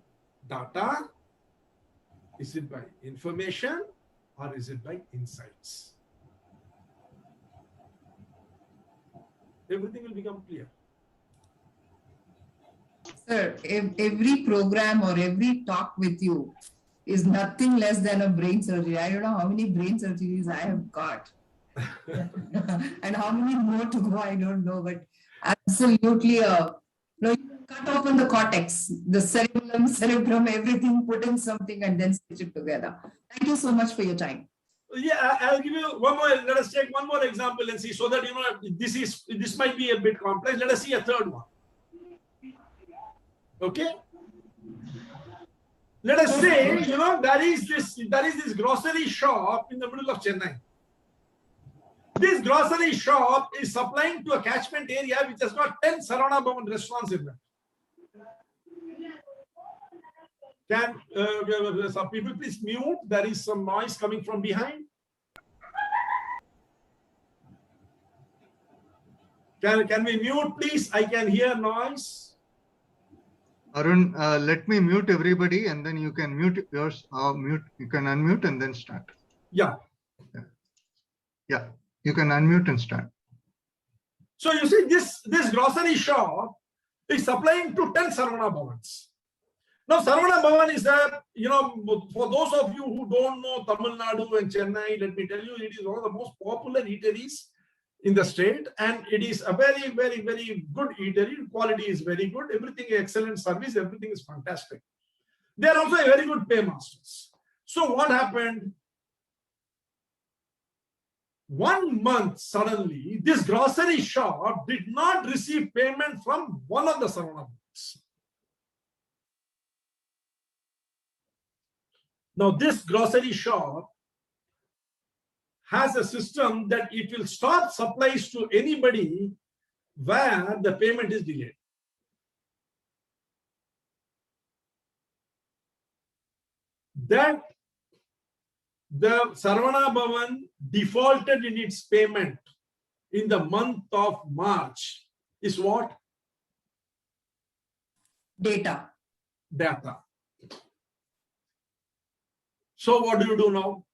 data? Is it by information? Or is it by insights? Everything will become clear. Sir, every program or every talk with you is nothing less than a brain surgery. I don't know how many brain surgeries I have got. And how many more to go, I don't know. But absolutely, you cut open the cortex, the cerebrum, everything, put in something and then stitch it together. Thank you so much for your time. Yeah, I'll give you one more. Let us take one more example and see, so that you know this might be a bit complex. Let us see a third one. Okay. Let us say, you know, there is this grocery shop in the middle of Chennai. This grocery shop is supplying to a catchment area which has got 10 Sarvana Bhavan restaurants in it. Can some people please mute? There is some noise coming from behind. Can we mute, please? I can hear noise. Arun, let me mute everybody, and then you can mute yours. You can unmute and then start. Yeah. Yeah, you can unmute and start. So you see, this grocery shop is supplying to 10 Sarvana Bhavans. Now, Sarvana Bhavan is that, you know, for those of you who don't know Tamil Nadu and Chennai, let me tell you, it is one of the most popular eateries in the state, and it is a very, very, very good eatery. Quality is very good. Everything excellent service. Everything is fantastic. They are also a very good paymasters. So what happened? 1 month suddenly, this grocery shop did not receive payment from one of the Sarvana Bhavans. Now, this grocery shop has a system that it will stop supplies to anybody where the payment is delayed. That the Sarvana Bhavan defaulted in its payment in the month of March is what? Data. Data. So what do you do now?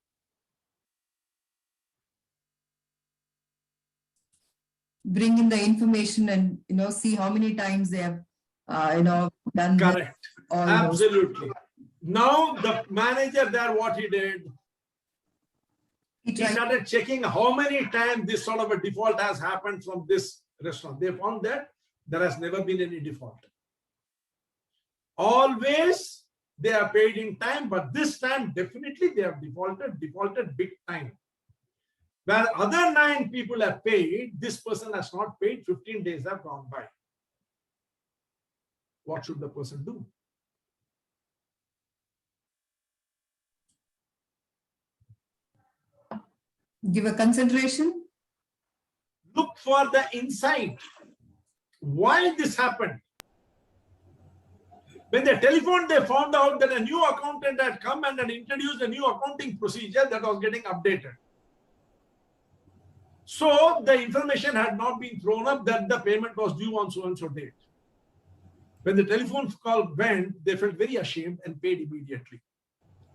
Bring in the information and, you know, see how many times they have, done. Correct. Absolutely. Now the manager there, what he did, he started checking how many times this sort of a default has happened from this restaurant. They found that there has never been any default. Always they are paid in time, but this time definitely they have defaulted big time. Where other 9 people have paid, this person has not paid, 15 days have gone by. What should the person do? Give a consideration. Look for the insight. Why this happened? When they telephoned, they found out that a new accountant had come and had introduced a new accounting procedure that was getting updated. So the information had not been thrown up that the payment was due on so and so date. When the telephone call went, they felt very ashamed and paid immediately.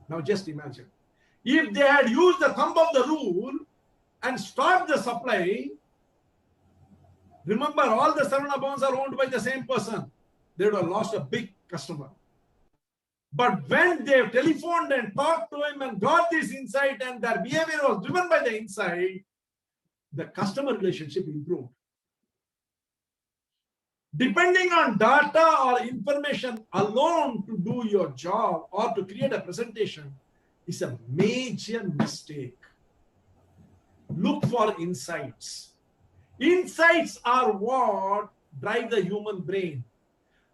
Now just imagine, if they had used the thumb of the rule and stopped the supply, remember all the Sarvana Bhavans are owned by the same person. They would have lost a big customer. But when they telephoned and talked to him and got this insight and their behavior was driven by the insight, the customer relationship improved. Depending on data or information alone to do your job or to create a presentation is a major mistake. Look for insights. Insights are what drive the human brain.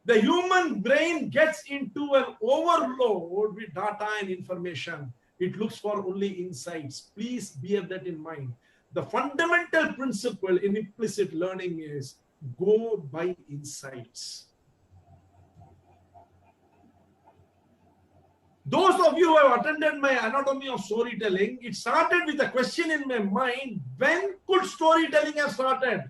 The human brain gets into an overload with data and information. It looks for only insights. Please bear that in mind. The fundamental principle in implicit learning is go by insights. Those of you who have attended my anatomy of storytelling, it started with a question in my mind: when could storytelling have started?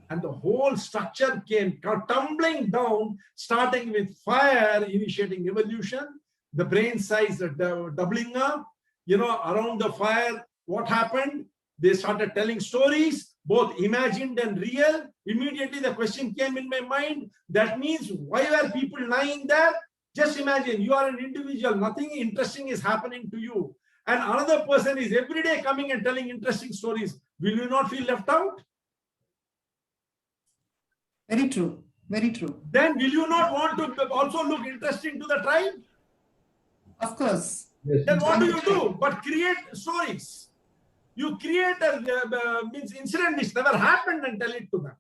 And the whole structure came tumbling down, starting with fire initiating evolution, the brain size doubling up. Around the fire, what happened? They started telling stories, both imagined and real. Immediately the question came in my mind, that means why were people lying there? Just imagine, you are an individual, nothing interesting is happening to you. And another person is every day coming and telling interesting stories. Will you not feel left out? Very true. Very true. Then will you not want to also look interesting to the tribe? Of course. Yes. Then what do? But create stories. You create a means incident which never happened and tell it to them.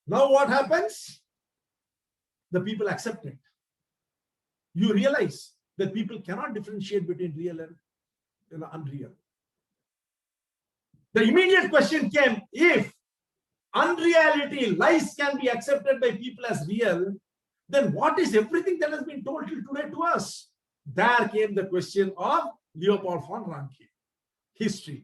Now what happens? The people accept it. You realize that people cannot differentiate between real and unreal. The immediate question came, if unreality, lies can be accepted by people as real, then what is everything that has been told till today to us? There came the question of Leopold von Ranke, history.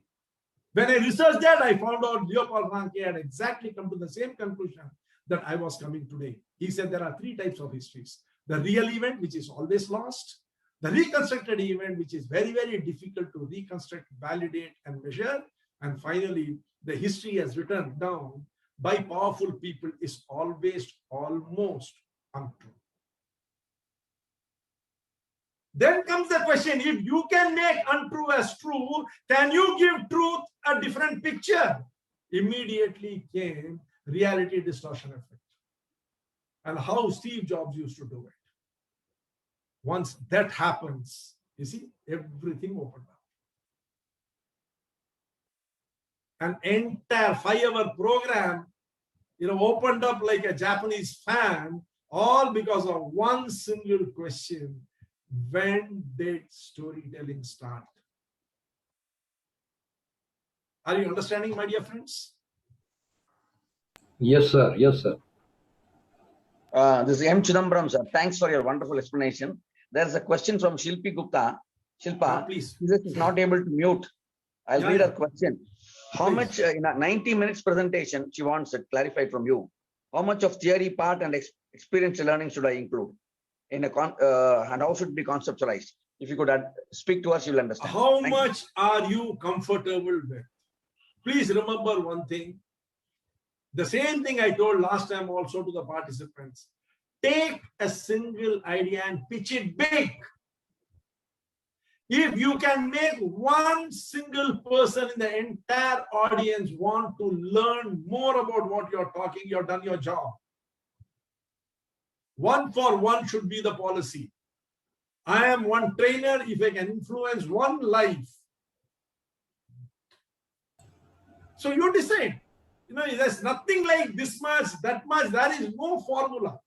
When I researched that, I found out Leopold Ranke had exactly come to the same conclusion that I was coming today. He said there are three types of histories: the real event, which is always lost; the reconstructed event, which is very, very difficult to reconstruct, validate, and measure; and finally, the history as written down by powerful people is always almost untrue. Then comes the question, if you can make untrue as true, can you give truth a different picture? Immediately came reality distortion effect. And how Steve Jobs used to do it. Once that happens, you see, everything opened up. An entire 5-hour program, opened up like a Japanese fan, all because of one single question: when did storytelling start? Are you understanding, my dear friends? Yes, sir. Yes, sir. This is M. Chidambaram, sir. Thanks for your wonderful explanation. There's a question from Shilpi Gupta. Shilpa, please. She is not able to mute. I'll read her question. How Please. much, in a 90 minutes presentation, she wants it clarified from you. How much of theory part and experiential learning should I include? And how should it be conceptualized? If you could speak to us, you'll understand. How Thank much are you comfortable with? Please remember one thing. The same thing I told last time also to the participants. Take a single idea and pitch it big. If you can make one single person in the entire audience want to learn more about what you're talking, you've done your job. 1 for 1 should be the policy. I am one trainer. If I can influence one life, so you decide. There's nothing like this much, that much. There is no formula.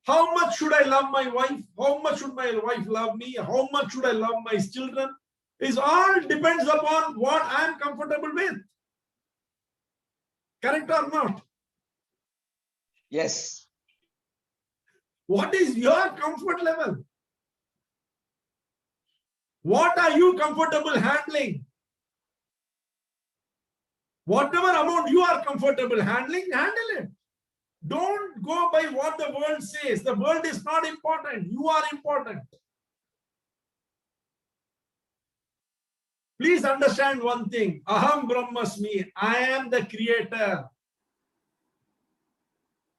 How much should I love my wife? How much should my wife love me? How much should I love my children? It all depends upon what I am comfortable with. Correct or not? Yes. What is your comfort level? What are you comfortable handling? Whatever amount you are comfortable handling, handle it. Don't go by what the world says. The world is not important. You are important. Please understand one thing. Aham Brahmasmi. I am the creator.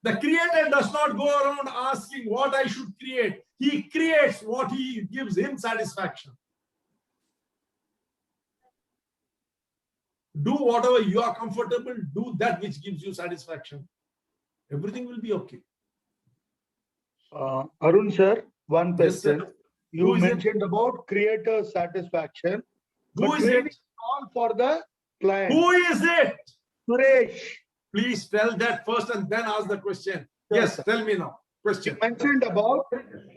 The creator does not go around asking what I should create. He creates what he gives him satisfaction. do whatever you are comfortable, do that which gives you satisfaction. Everything will be okay. Arun sir, one Yes, sir. question. You Who is it? mentioned about creator satisfaction. Who but is training it? is all for the client. Who is it? Suresh. Please tell that first and then ask the question. Yes, sir. tell me now. You Question. mentioned about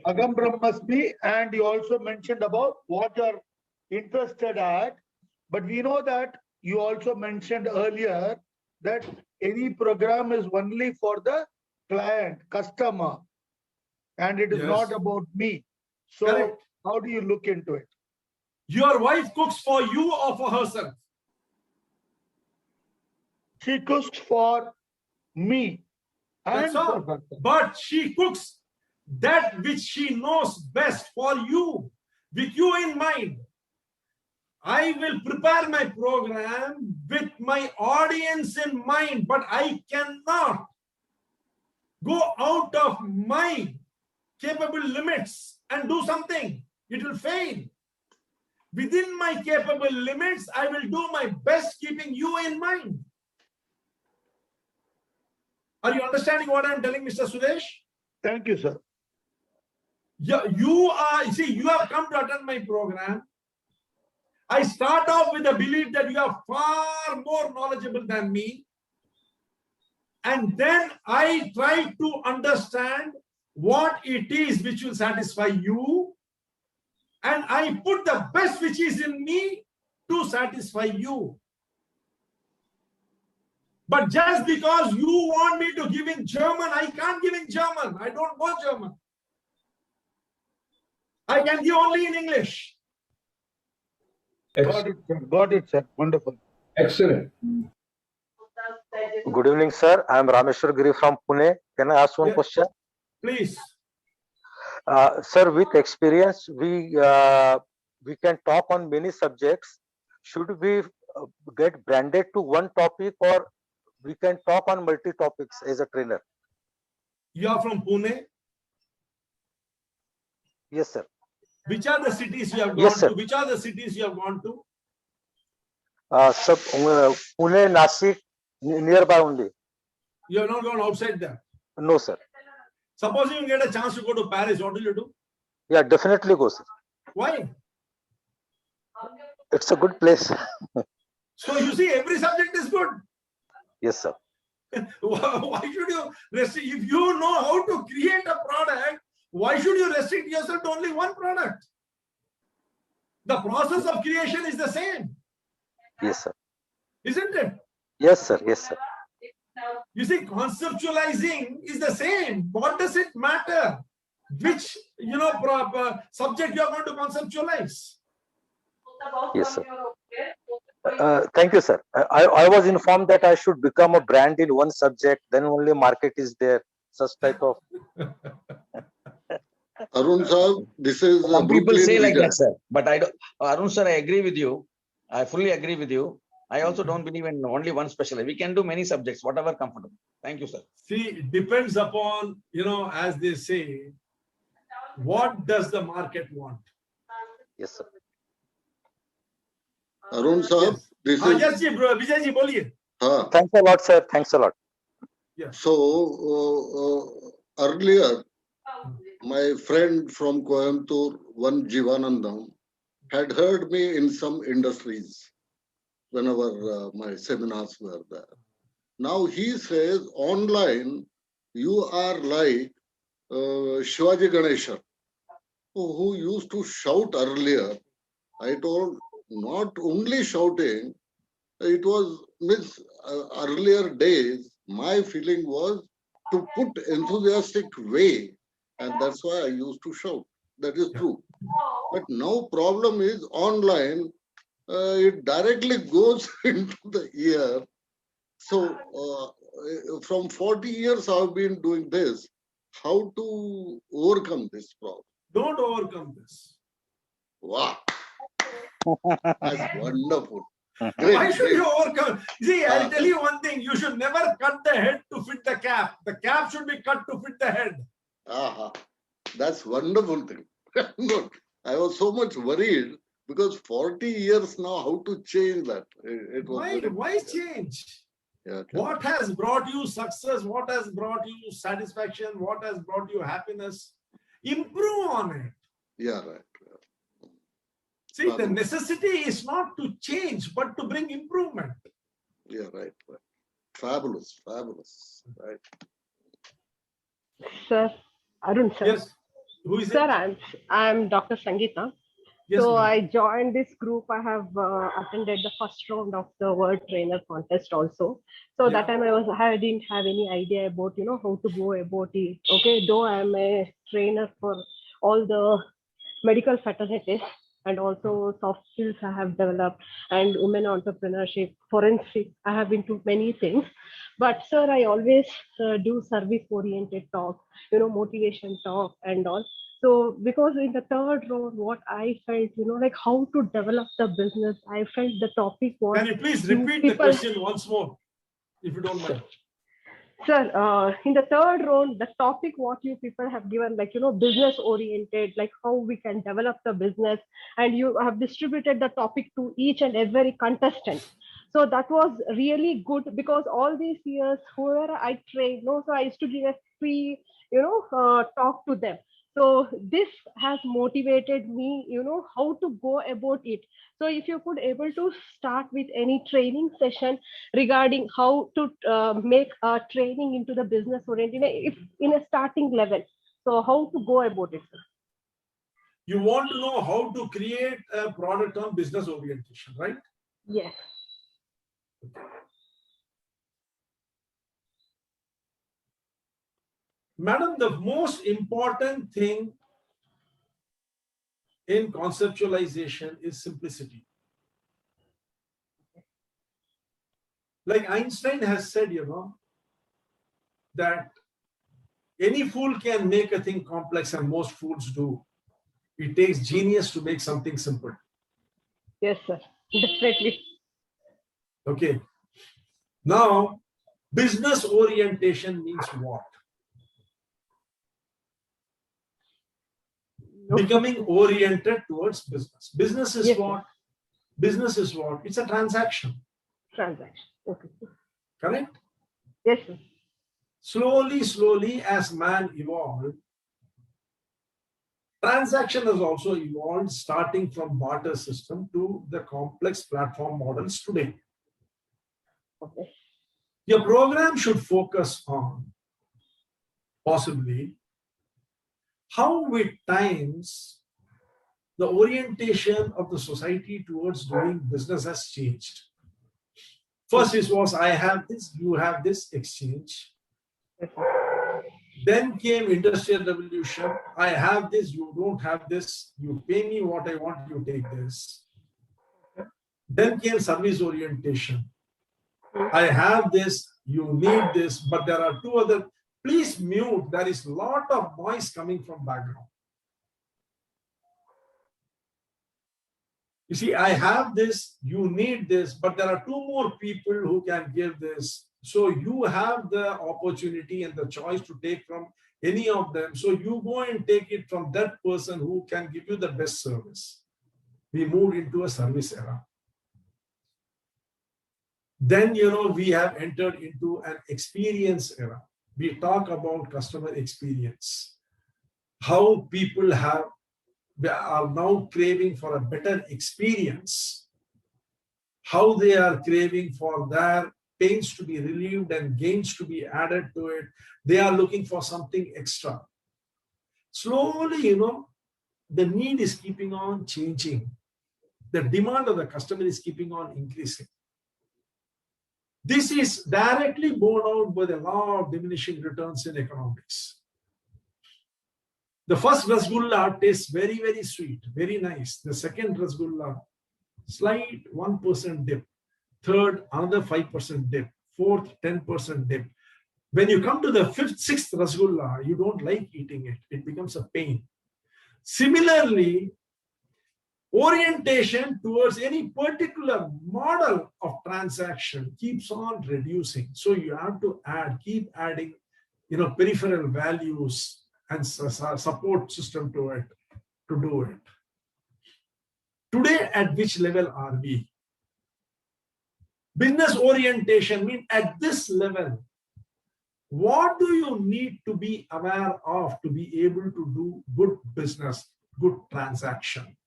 Agam Brahmasmi and you also mentioned about what you're interested at. But we know that you also mentioned earlier that any program is only for the client, customer, and it is Yes. not about me. So Correct. how do you look into it? Your wife cooks for you or for herself? She cooks for me and That's for all. herself. But she cooks that which she knows best for you, with you in mind. I will prepare my program with my audience in mind, but I cannot go out of my capable limits and do something. It will fail. Within my capable limits, I will do my best keeping you in mind. Are you understanding what I'm telling, Mr. Suresh? Thank you, sir. Yeah, you have come to attend my program. I start off with the belief that you are far more knowledgeable than me. And then I try to understand what it is which will satisfy you. And I put the best which is in me to satisfy you. But just because you want me to give in German, I can't give in German. I don't know German. I can give only in English. Got it, sir. Got it, sir. Wonderful. Excellent. Good evening, sir. I am Rameshwar Giri from Pune. Can I ask one Yeah. question? Please. Sir, with experience, we can talk on many subjects. Should we get branded to one topic, or we can talk on multi topics as a trainer? You are from Pune. Yes, sir. Which are the cities you have gone Yes, sir. to? Which are the cities you have gone to? Sir, Pune, Nasik, nearby only. You have not gone outside there. No, sir. Suppose you get a chance to go to Paris, what will you do? Yeah, definitely go, sir. Why? It's a good place. So you see, every subject is good. Yes, sir. Why should you restrict? If you know how to create a product, why should you restrict yourself to only one product? The process of creation is the same, Yes, sir. isn't it? Yes, sir. Yes, sir. You see, conceptualizing is the same. What does it matter? Which, subject you are going to conceptualize? Yes, sir. Thank you, sir. I was informed that I should become a brand in one subject, then only market is there. Such type of. Arun sir, this is Some people Brooklyn say like region. that, sir. But I don't. Arun sir, I agree with you. I fully agree with you. I also don't believe in only one specialty. We can do many subjects, whatever comfortable. Thank you, sir. See, it depends upon, as they say, what does the market want? Yes, sir. Arun sir, Yes. this is Yes, ji, bro. Vijay ji, boliye. Thanks a lot, sir. Thanks a lot. so earlier my friend from Coimbatore, one Jivanandam, had heard me in some industries whenever my seminars were there. Now he says online you are like Shivaji Ganeshan, who used to shout earlier. I told not only shouting, it was earlier days. My feeling was to put enthusiastic way, and that's why I used to shout. That is true. But now problem is online. It directly goes into the ear. So from 40 years I've been doing this. How to overcome this problem? Don't overcome this. Wow, that's wonderful. Why should Great. you overcome? See, I'll tell you one thing. You should never cut the head to fit the cap. The cap should be cut to fit the head. That's wonderful thing. Look, I was so much worried Because 40 years now, how to change that? It was Why change? Yeah, What has brought you success? What has brought you satisfaction? What has brought you happiness? Improve on it. Yeah, right. See, the necessity is not to change, but to bring improvement. Yeah, right. Fabulous, fabulous. Right. Sir, Arun sir. Yes. Who is sir, it? I'm Dr. Sangeeta. Yes, so ma'am. I joined this group. I have attended the first round of the World Trainer Contest also. So that time I didn't have any idea about how to go about it. Okay, though I'm a trainer for all the medical fraternities and also soft skills I have developed and women entrepreneurship, forensic. I have been to many things. But sir, I always do service-oriented talk, motivation talk and all. So because in the third round, what I felt, like how to develop the business, I felt the topic was. Can you please repeat the question once more, if you don't mind? Sir, in the third round, the topic what you people have given, like, business oriented, like how we can develop the business, and you have distributed the topic to each and every contestant. So that was really good because all these years, whoever I trained, so I used to give a free, talk to them. So this has motivated me, how to go about it. So if you could able to start with any training session regarding how to make a training into the business oriented, if in a starting level. So how to go about it, sir? You want to know how to create a product on business orientation, right? Yes. Madam, the most important thing in conceptualization is simplicity. Like Einstein has said, that any fool can make a thing complex and most fools do. It takes genius to make something simple. Yes, sir. Definitely. Okay. Now, business orientation means what? Becoming oriented towards business. Business is what? Business is what? It's a transaction. Transaction. Okay. Correct? Yes, sir. Slowly, as man evolved, transaction has also evolved, starting from barter system to the complex platform models today. Okay. Your program should focus on possibly how with times the orientation of the society towards doing business has changed. First it was I have this, you have this exchange. Then came industrial revolution. I have this, you don't have this. You pay me what I want, you take this. Then came service orientation. I have this, you need this, but there are two other. Please mute. There is a lot of noise coming from background. You see, I have this, you need this, but there are two more people who can give this. So you have the opportunity and the choice to take from any of them. So you go and take it from that person who can give you the best service. We moved into a service era. Then, we have entered into an experience era. We talk about customer experience. How people are now craving for a better experience. How they are craving for their pains to be relieved and gains to be added to it. They are looking for something extra. Slowly, the need is keeping on changing. The demand of the customer is keeping on increasing. This is directly borne out by the law of diminishing returns in economics. The first rasgulla tastes very, very sweet, very nice. The second rasgulla, slight 1% dip. Third, another 5% dip. Fourth, 10% dip. When you come to the fifth, sixth rasgulla, you don't like eating it. It becomes a pain. Similarly, orientation towards any particular model of transaction keeps on reducing. So you have to keep adding, peripheral values and support system to it to do it. Today, at which level are we? Business orientation means at this level, what do you need to be aware of to be able to do good business, good transaction?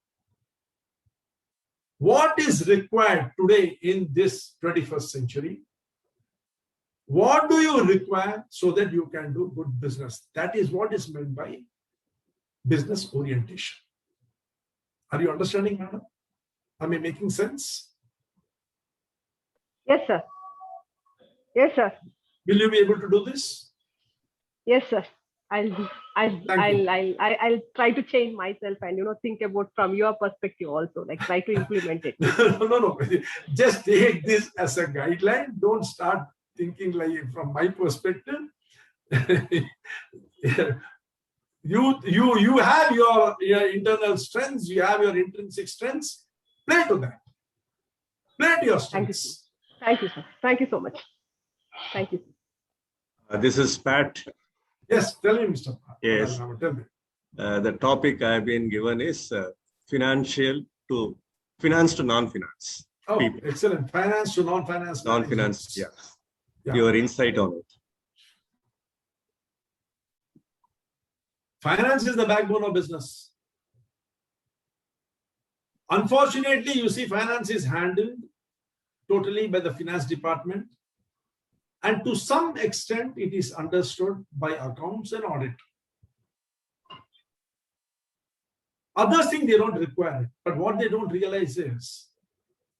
What is required today in this 21st century? What do you require so that you can do good business? That is what is meant by business orientation. Are you understanding, madam? Am I making sense? Yes, sir. Yes, sir. Will you be able to do this? Yes, sir. I'll try to change myself and think about from your perspective also, like try to implement it. No. Just take this as a guideline. Don't start thinking like from my perspective. You have your internal strengths, you have your intrinsic strengths. Play to that. Play to your strengths. Thank you, sir. Thank you so much. Thank you. This is Pat. Yes, tell me, Mr. Pat. Yes. Tell me. The topic I've been given is finance to non-finance. Oh, people. Excellent. Finance to non-finance. Non-finance, yeah. Your insight on it. Finance is the backbone of business. Unfortunately, you see, finance is handled totally by the finance department. And to some extent, it is understood by accounts and audit. Others think they don't require it. But what they don't realize is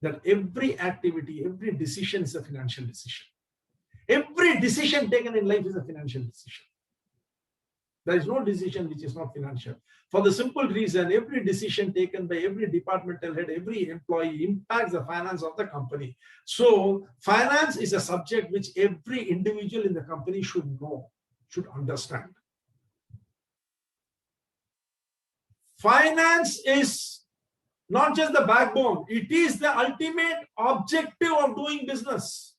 that every activity, every decision is a financial decision. Every decision taken in life is a financial decision. There is no decision which is not financial. For the simple reason, every decision taken by every departmental head, every employee impacts the finance of the company. So finance is a subject which every individual in the company should know, should understand. Finance is not just the backbone, it is the ultimate objective of doing business.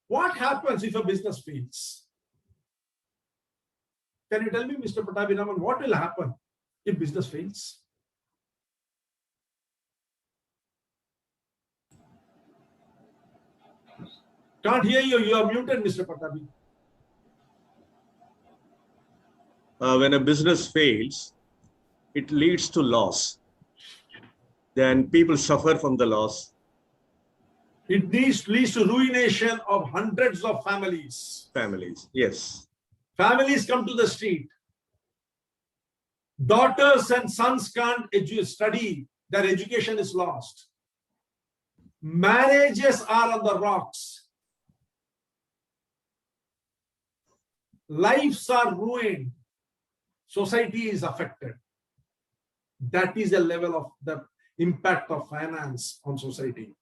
What happens if a business fails? Can you tell me, Mr. Pattabhiraman, what will happen if business fails? Can't hear you. You are muted, Mr. Pattabhi. When a business fails, it leads to loss. Then people suffer from the loss. It leads to ruination of hundreds of families. Families, yes. Families come to the street. Daughters and sons can't study. Their education is lost. Marriages are on the rocks. Lives are ruined. Society is affected. That is the level of the impact of finance on society.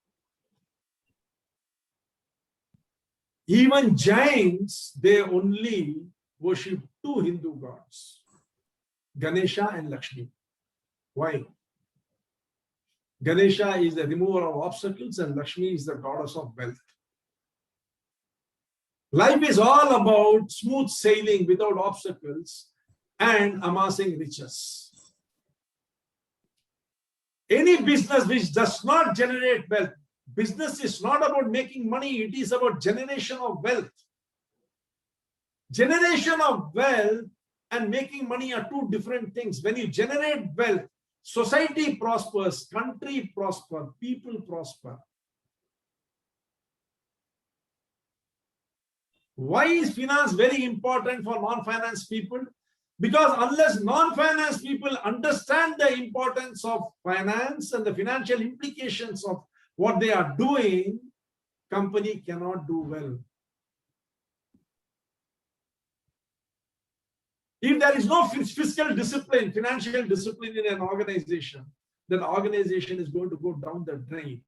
Even Jains, they only worship two Hindu gods, Ganesha and Lakshmi. Why? Ganesha is the remover of obstacles and Lakshmi is the goddess of wealth. Life is all about smooth sailing without obstacles and amassing riches. Any business which does not generate wealth, business is not about making money, it is about generation of wealth. Generation of wealth and making money are two different things. When you generate wealth, society prospers, country prospers, people prosper. Why is finance very important for non-finance people? Because unless non-finance people understand the importance of finance and the financial implications of what they are doing, company cannot do well. If there is no fiscal discipline, financial discipline in an organization, then the organization is going to go down the drain.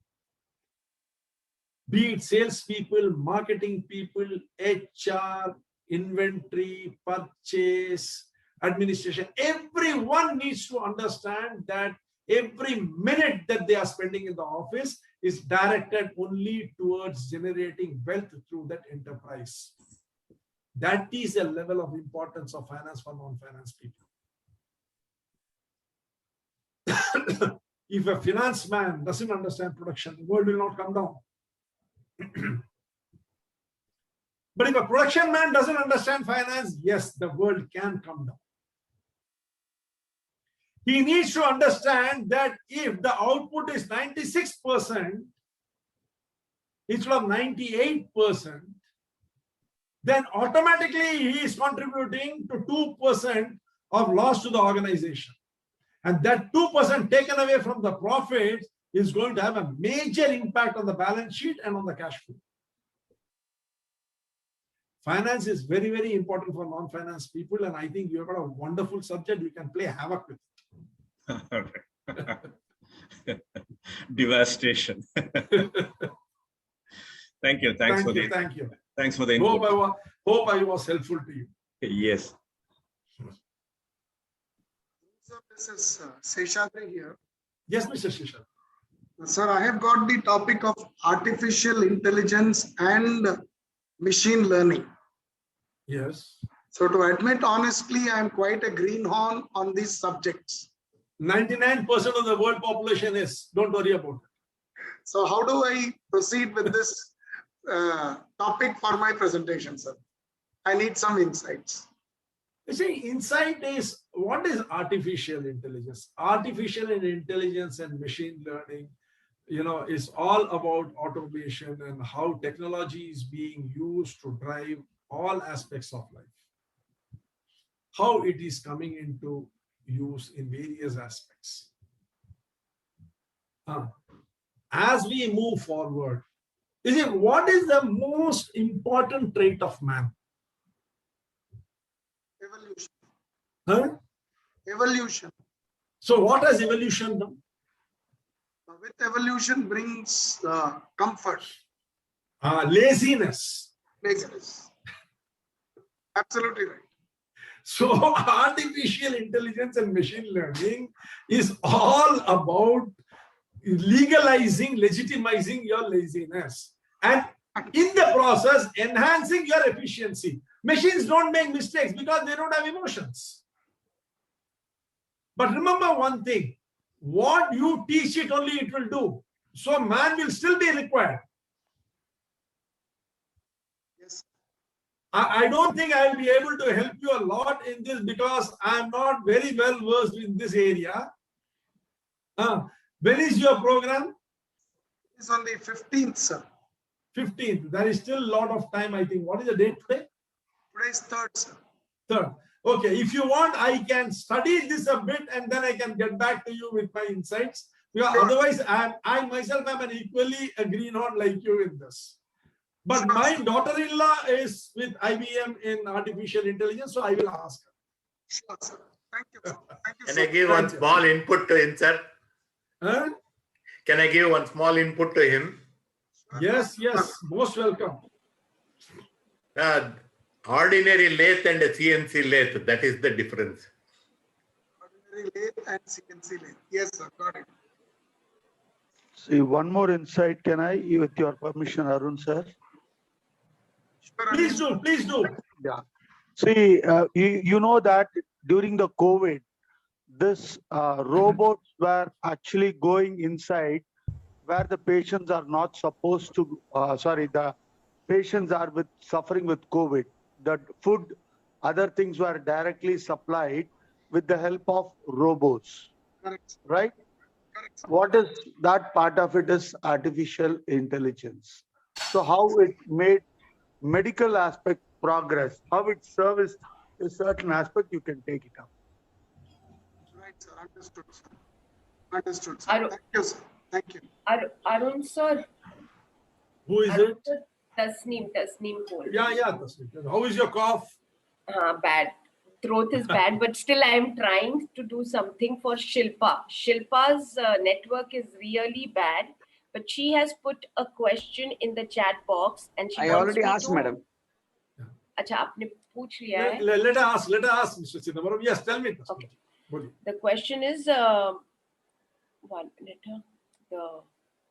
Be it salespeople, marketing people, HR, inventory, purchase, administration, everyone needs to understand that every minute that they are spending in the office is directed only towards generating wealth through that enterprise. That is the level of importance of finance for non-finance people. If a finance man doesn't understand production, the world will not come down. But if a production man doesn't understand finance, yes, the world can come down. He needs to understand that if the output is 96% instead of 98%, then automatically he is contributing to 2% of loss to the organization. And that 2% taken away from the profit is going to have a major impact on the balance sheet and on the cash flow. Finance is very, very important for non-finance people, and I think you've got a wonderful subject. You can play havoc with it. Devastation. Thank you. Thanks for the thank you. Thanks for the input. Hope I was helpful to you. Yes. So this is Seshadri here. Yes, Mr. Shishad. Sir, I have got the topic of artificial intelligence and machine learning. Yes. So to admit honestly, I am quite a greenhorn on these subjects. 99% of the world population is. Don't worry about it. So how do I proceed with this topic for my presentation, sir? I need some insights. You see, insight is, what is artificial intelligence? Artificial intelligence and machine learning, is all about automation and how technology is being used to drive all aspects of life. How it is coming into use in various aspects. As we move forward, what is the most important trait of man? Evolution. Huh? Evolution. So what has evolution done? With evolution brings comfort. Laziness. Laziness. Absolutely right. So artificial intelligence and machine learning is all about legalizing, legitimizing your laziness, and in the process, enhancing your efficiency. Machines don't make mistakes because they don't have emotions. But remember one thing, what you teach it, only it will do. So man will still be required. Yes. I don't think I will be able to help you a lot in this because I am not very well versed in this area. When is your program? It's on the 15th, sir. 15th. There is still a lot of time, I think. What is the date today? Today is 3rd, sir. 3rd. Okay. If you want, I can study this a bit and then I can get back to you with my insights. Because otherwise, I myself am an equally a greenhorn like you in this. But my daughter-in-law is with IBM in artificial intelligence, so I will ask her. Sure, sir. Thank you, sir. Thank you, Can sir. I give one small input to him, sir? Huh? Can I give one small input to him? Yes, most welcome. Ordinary lathe and a CNC lathe, that is the difference. Ordinary lathe and CNC lathe. Yes, sir. Got it. See, one more insight, can I, with your permission, Arun, sir? Please do, please do. Yeah. See, you know that during the COVID, this robots were actually going inside where the patients are not supposed to, the patients are suffering with COVID. The food, other things were directly supplied with the help of robots. Correct. Right? Correct. What is that part of it is artificial intelligence. So how it made medical aspect progress, how it serviced a certain aspect, you can take it up. Right, sir. Understood, sir. Understood, sir. Arun, Thank you, sir. Thank you. Arun, sir. Who is Arun, it? sir. Tasneem Cole. Yeah, Tasneem. How is your cough? Bad. Throat is bad, but still I am trying to do something for Shilpa. Shilpa's network is really bad, but she has put a question in the chat box and she I wants already me asked, to... madam. Acha, aapne pooch liya hai. Let her ask, Mr. Chidambaram. Yes, tell me. Okay. The question is, one minute. The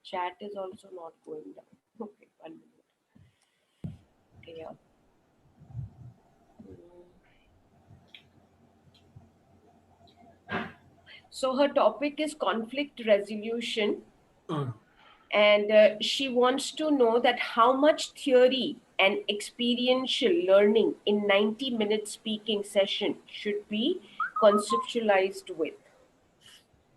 chat is also not going down. Okay, 1 minute. Okay, yeah. So her topic is conflict resolution. Uh, And she wants to know that how much theory and experiential learning in 90-minute speaking session should be conceptualized with.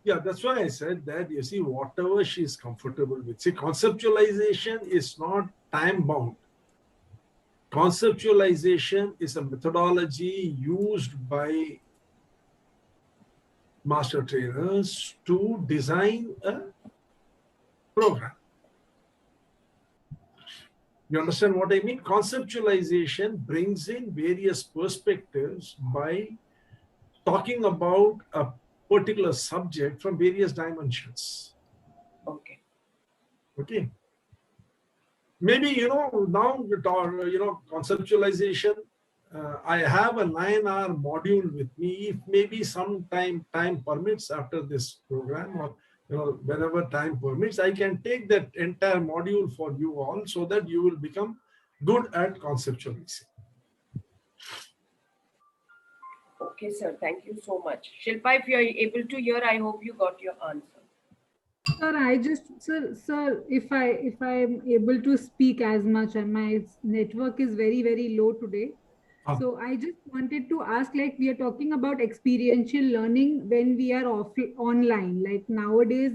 Yeah, that's why I said that, you see, whatever she is comfortable with. See, conceptualization is not time bound. Conceptualization is a methodology used by master trainers to design a program. You understand what I mean? Conceptualization brings in various perspectives by talking about a particular subject from various dimensions. Okay. Okay. Maybe, now, conceptualization, I have a 9-hour module with me. If maybe some time permits after this program, or whenever time permits, I can take that entire module for you all so that you will become good at conceptualizing. Okay, sir. Thank you so much. Shilpa, if you are able to hear, I hope you got your answer. Sir, if I'm able to speak as much, and my network is very, very low today. So I just wanted to ask, like, we are talking about experiential learning when we are online. Like nowadays,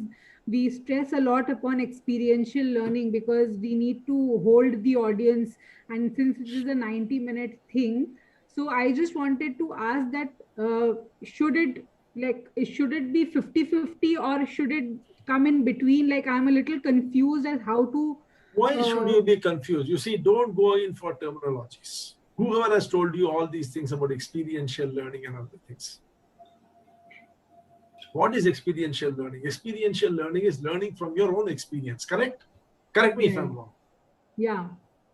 we stress a lot upon experiential learning because we need to hold the audience. And since it is a 90-minute thing, so I just wanted to ask that should it be 50-50 or should it come in between? Like I'm a little confused as how to. Why should you be confused? You see, don't go in for terminologies. Whoever has told you all these things about experiential learning and other things. What is experiential learning? Experiential learning is learning from your own experience, correct? Correct me if I'm wrong. Yeah,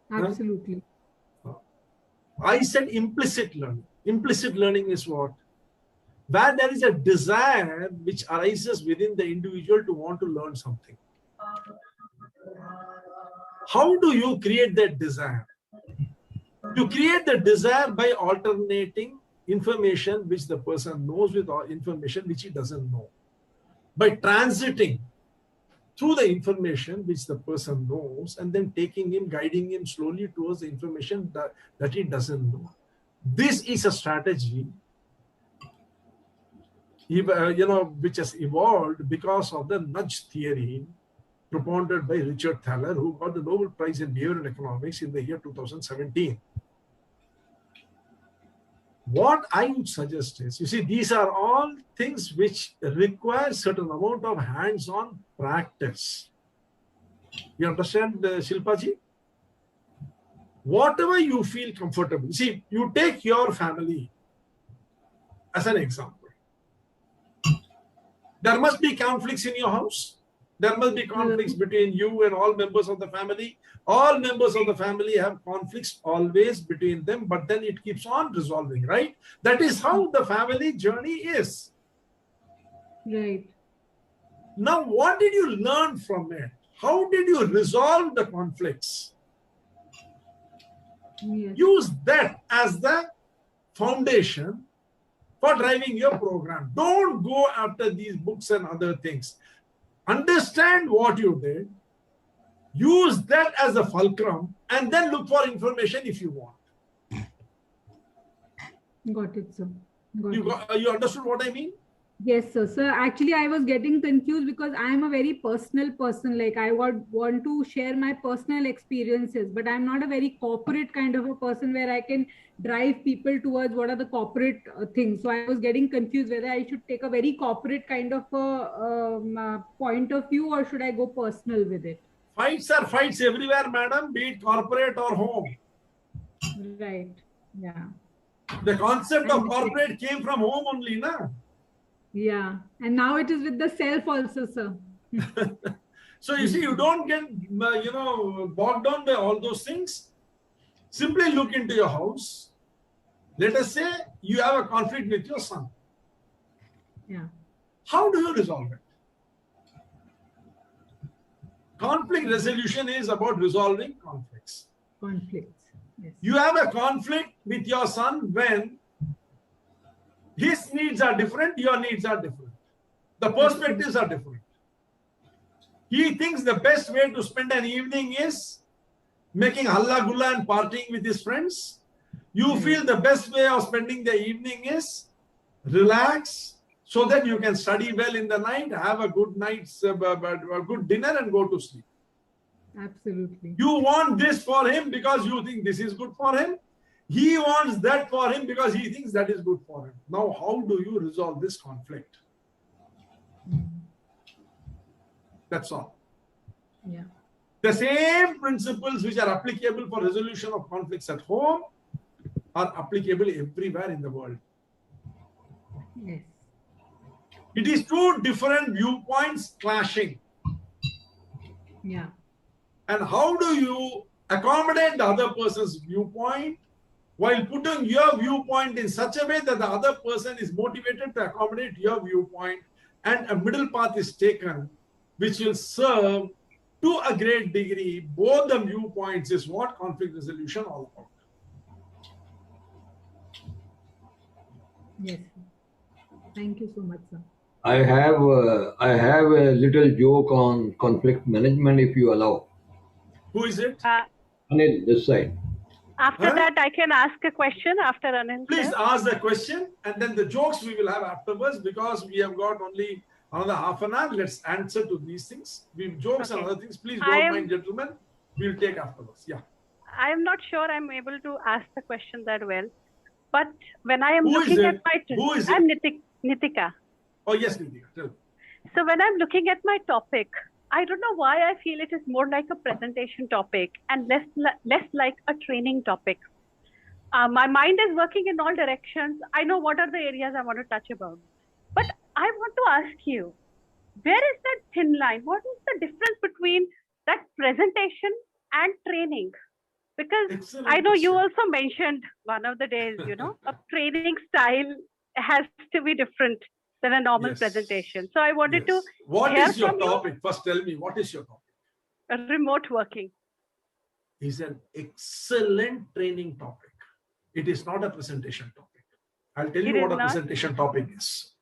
absolutely. I said implicit learning. Implicit learning is what? Where there is a desire which arises within the individual to want to learn something. How do you create that desire? You create the desire by alternating information which the person knows with information which he doesn't know. By transiting through the information which the person knows and then taking him, guiding him slowly towards the information that he doesn't know. This is a strategy which has evolved because of the nudge theory propounded by Richard Thaler, who got the Nobel Prize in Behavioral Economics in the year 2017. What I would suggest is, you see, these are all things which require certain amount of hands-on practice. You understand, Shilpaji? Whatever you feel comfortable. See, you take your family as an example. There must be conflicts in your house. There must be conflicts between you and all members of the family. All members of the family have conflicts always between them, but then it keeps on resolving, right? That is how the family journey is. Right. Now, what did you learn from it? How did you resolve the conflicts? Yes. Use that as the foundation for driving your program. Don't go after these books and other things. Understand what you did, use that as a fulcrum, and then look for information if you want. Got it, sir. You understood what I mean? Yes, sir. Sir, actually, I was getting confused because I am a very personal person. Like I would want to share my personal experiences, but I'm not a very corporate kind of a person where I can drive people towards what are the corporate things. So I was getting confused whether I should take a very corporate kind of a point of view or should I go personal with it. Fights are fights everywhere, madam, be it corporate or home. Right. Yeah. The concept of corporate came from home only, na? Yeah, and now it is with the self also, sir. So you see, you don't get bogged down by all those things. Simply look into your house. Let us say you have a conflict with your son. Yeah. How do you resolve it? Conflict resolution is about resolving conflicts. Conflicts. Yes. You have a conflict with your son when his needs are different, your needs are different. The perspectives are different. He thinks the best way to spend an evening is making halla gulla and partying with his friends. You feel the best way of spending the evening is relax so that you can study well in the night, have a good night's a good dinner and go to sleep. Absolutely. You want this for him because you think this is good for him. He wants that for him because he thinks that is good for him. Now, how do you resolve this conflict? That's all. Yeah. The same principles which are applicable for resolution of conflicts at home are applicable everywhere in the world. Yes. It is two different viewpoints clashing. Yeah. And how do you accommodate the other person's viewpoint while putting your viewpoint in such a way that the other person is motivated to accommodate your viewpoint, and a middle path is taken which will serve to a great degree both the viewpoints, is what conflict resolution all about. Yes. Thank you so much, sir. I have a little joke on conflict management, if you allow. Who is it? Anil, this side. After that, I can ask a question after Anil. Please ask the question, and then the jokes we will have afterwards, because we have got only another half an hour. Let's answer to these things. We have jokes and other things. Please don't mind, gentlemen. We'll take afterwards. Yeah. I am not sure I'm able to ask the question that well, but when I am Who looking is at it? my, Who is I'm it? Nitika. Oh yes, Nitika. Tell me. So when I'm looking at my topic, I don't know why I feel it is more like a presentation topic and less like a training topic. My mind is working in all directions. I know what are the areas I want to touch about. But I want to ask you, where is that thin line? What is the difference between that presentation and training? Because excellent I know you question. also mentioned one of the days, a training style has to be different than a normal Yes. presentation. So I wanted to What hear is your from topic? First, tell me, what is your topic? you, remote working. Is an excellent training topic. It is not a presentation topic. I'll tell It you is what a not? presentation topic is.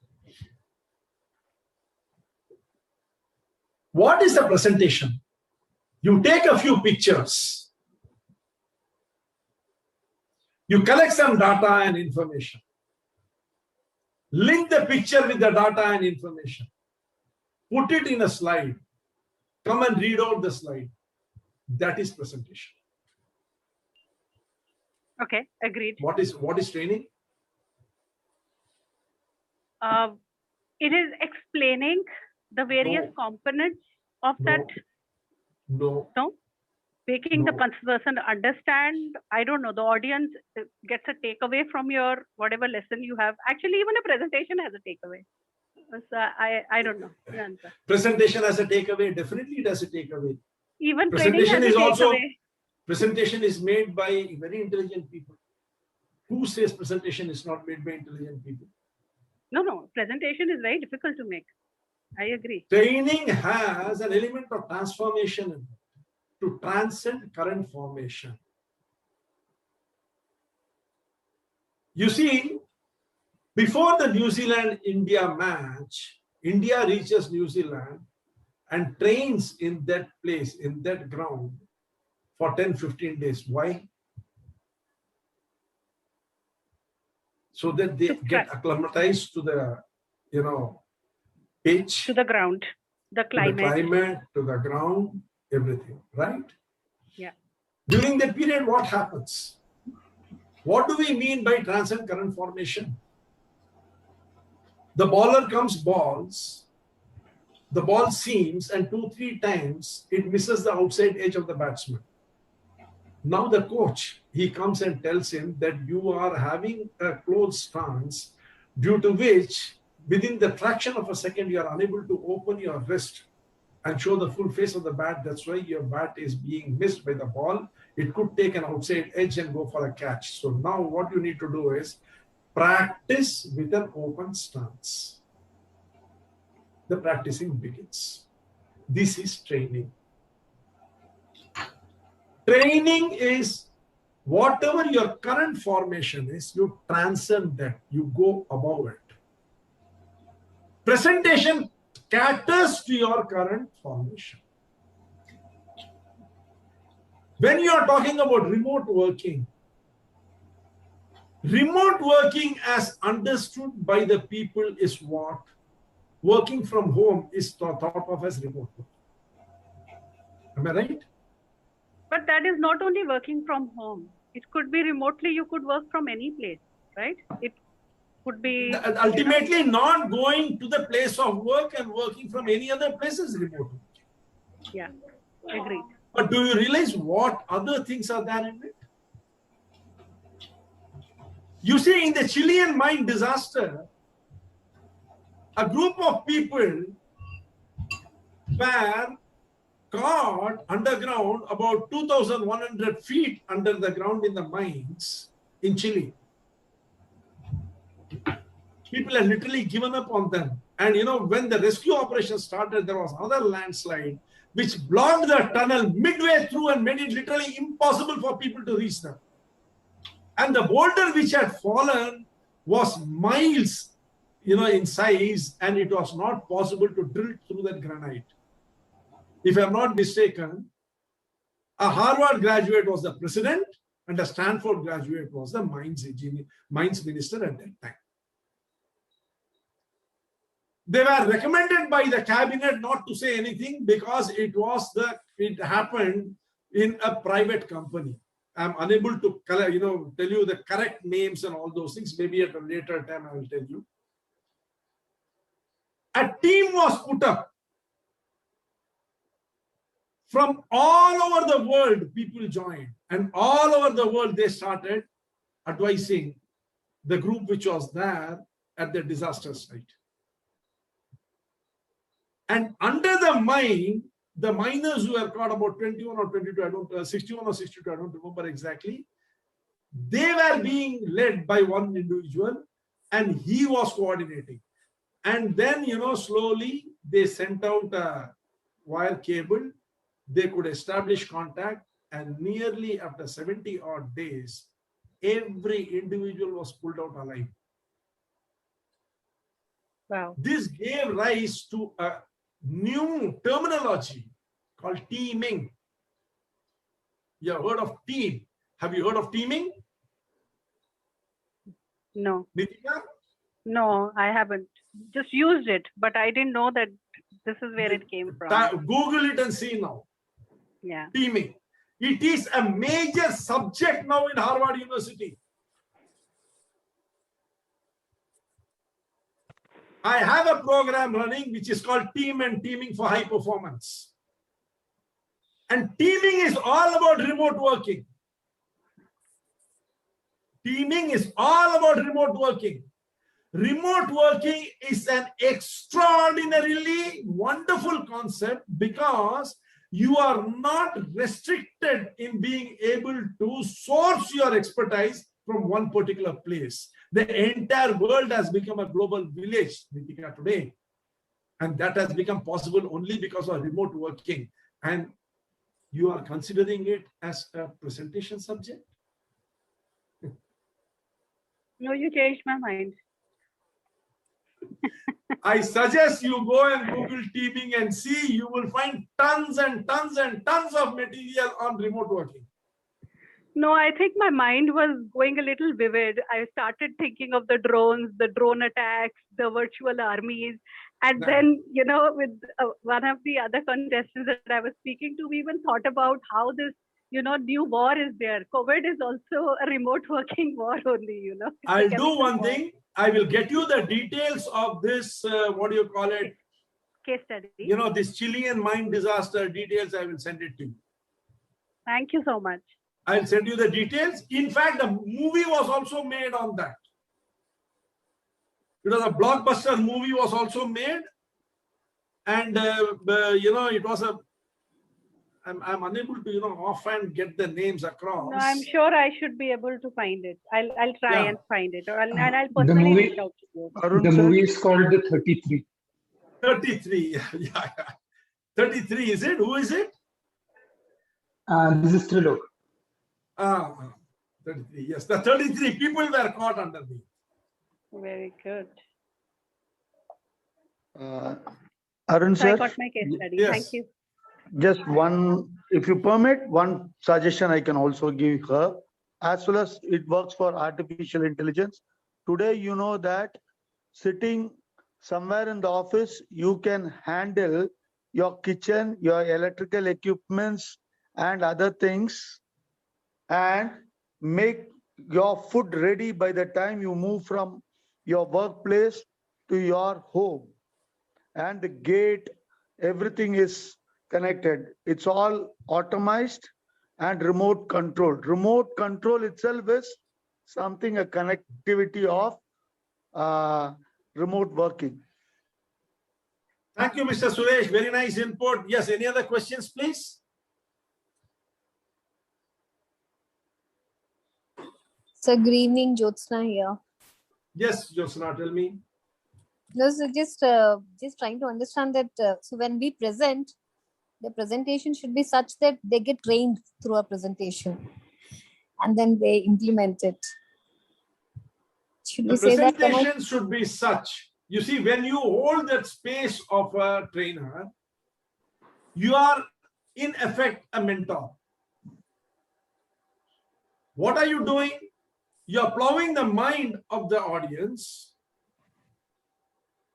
What is a presentation? You take a few pictures. You collect some data and information. Link the picture with the data and information. Put it in a slide. Come and read out the slide. That is presentation. Okay, agreed. What is training? It is explaining the various components of that. No. No? Making the person understand. I don't know. The audience gets a takeaway from your whatever lesson you have. Actually, even a presentation has a takeaway. So I don't know the answer. Presentation as a takeaway, definitely it has a takeaway. Even training Presentation has is a also takeaway. presentation is made by very intelligent people. Who says presentation is not made by intelligent people? No. Presentation is very difficult to make. I agree. Training has an element of transformation in it, to transcend current formation. You see, before the New Zealand-India match, India reaches New Zealand and trains in that place, in that ground for 10-15 days. Why? So that they get acclimatized to the, pitch, to the ground, the climate, to the ground, everything, right? Yeah. During that period, what happens? What do we mean by transcend current formation? The bowler comes balls, the ball seams, and 2-3 times it misses the outside edge of the batsman. Now the coach, he comes and tells him that you are having a closed stance, due to which within the fraction of a second you are unable to open your wrist and show the full face of the bat. That's why your bat is being missed by the ball. It could take an outside edge and go for a catch. So now what you need to do is practice with an open stance. The practicing begins. This is training. Training is whatever your current formation is, you transcend that, you go above it. Presentation caters to your current formation. When you are talking about remote working as understood by the people is what? Working from home is thought of as remote work. Am I right? But that is not only working from home. It could be remotely. You could work from any place, right? It could be ultimately not going to the place of work and working from any other place is remote work. Yeah, agreed. But do you realize what other things are there in it? You see, in the Chilean mine disaster, a group of people were caught underground about 2,100 feet under the ground in the mines in Chile. People had literally given up on them. And you know, when the rescue operation started, there was another landslide which blocked the tunnel midway through and made it literally impossible for people to reach them. And the boulder which had fallen was miles, in size, and it was not possible to drill through that granite. If I'm not mistaken, a Harvard graduate was the president and a Stanford graduate was the mines minister at that time. They were recommended by the cabinet not to say anything because it happened in a private company. I'm unable to tell you the correct names and all those things. Maybe at a later time I will tell you. A team was put up. From all over the world, people joined. And all over the world, they started advising the group which was there at the disaster site. And under the mine, the miners who were caught about 21 or 22, 61 or 62, I don't remember exactly. They were being led by one individual and he was coordinating. And then, slowly they sent out a wire cable. They could establish contact, and nearly after 70 odd days, every individual was pulled out alive. Wow. This gave rise to a new terminology called teaming. You have heard of team. Have you heard of teaming? No. Nitika? No, I haven't. Just used it, but I didn't know that this is where it came from. Google it and see now. Yeah. Teaming. It is a major subject now in Harvard University. I have a program running which is called Team and Teaming for High Performance. And teaming is all about remote working. Teaming is all about remote working. Remote working is an extraordinarily wonderful concept because you are not restricted in being able to source your expertise from one particular place. The entire world has become a global village, Nitika, today. And that has become possible only because of remote working. And you are considering it as a presentation subject? No, you changed my mind. I suggest you go and Google teaming and see, you will find tons and tons and tons of material on remote working. No, I think my mind was going a little vivid. I started thinking of the drones, the drone attacks, the virtual armies. And then, with one of the other contestants that I was speaking to, we even thought about how this, new war is there. COVID is also a remote working war only, I'll do one thing. I will get you the details of this, case study. This Chilean mine disaster details. I will send it to you. Thank you so much. I'll send you the details. In fact, the movie was also made on that. A blockbuster movie was also made. And, it was I'm unable to, offhand get the names across. No, I'm sure I should be able to find it. I'll try and find it. And I'll The personally movie, reach out to you. the movie is called The 33. 33, yeah. 33, is it? Who is it? This is Trilok. 33, yes. The 33 people were caught underneath. Very good. Arun So I sir, got my case study. Yes. Thank you. just one, if you permit, one suggestion I can also give her, as well as it works for artificial intelligence. Today, you know that sitting somewhere in the office, you can handle your kitchen, your electrical equipments, and other things, and make your food ready by the time you move from your workplace to your home. And the gate, everything is connected. It's all automized and remote controlled. Remote control itself is something, a connectivity of remote working. Thank you, Mr. Suresh. Very nice input. Yes, any other questions, please? So good evening, Jyotsna here. Yes, Josna, tell me. No, so just trying to understand that. So when we present, the presentation should be such that they get trained through a presentation, and then they implement it. Should The we say that? presentation should be such. You see, when you hold that space of a trainer, you are in effect a mentor. What are you doing? You're plowing the mind of the audience,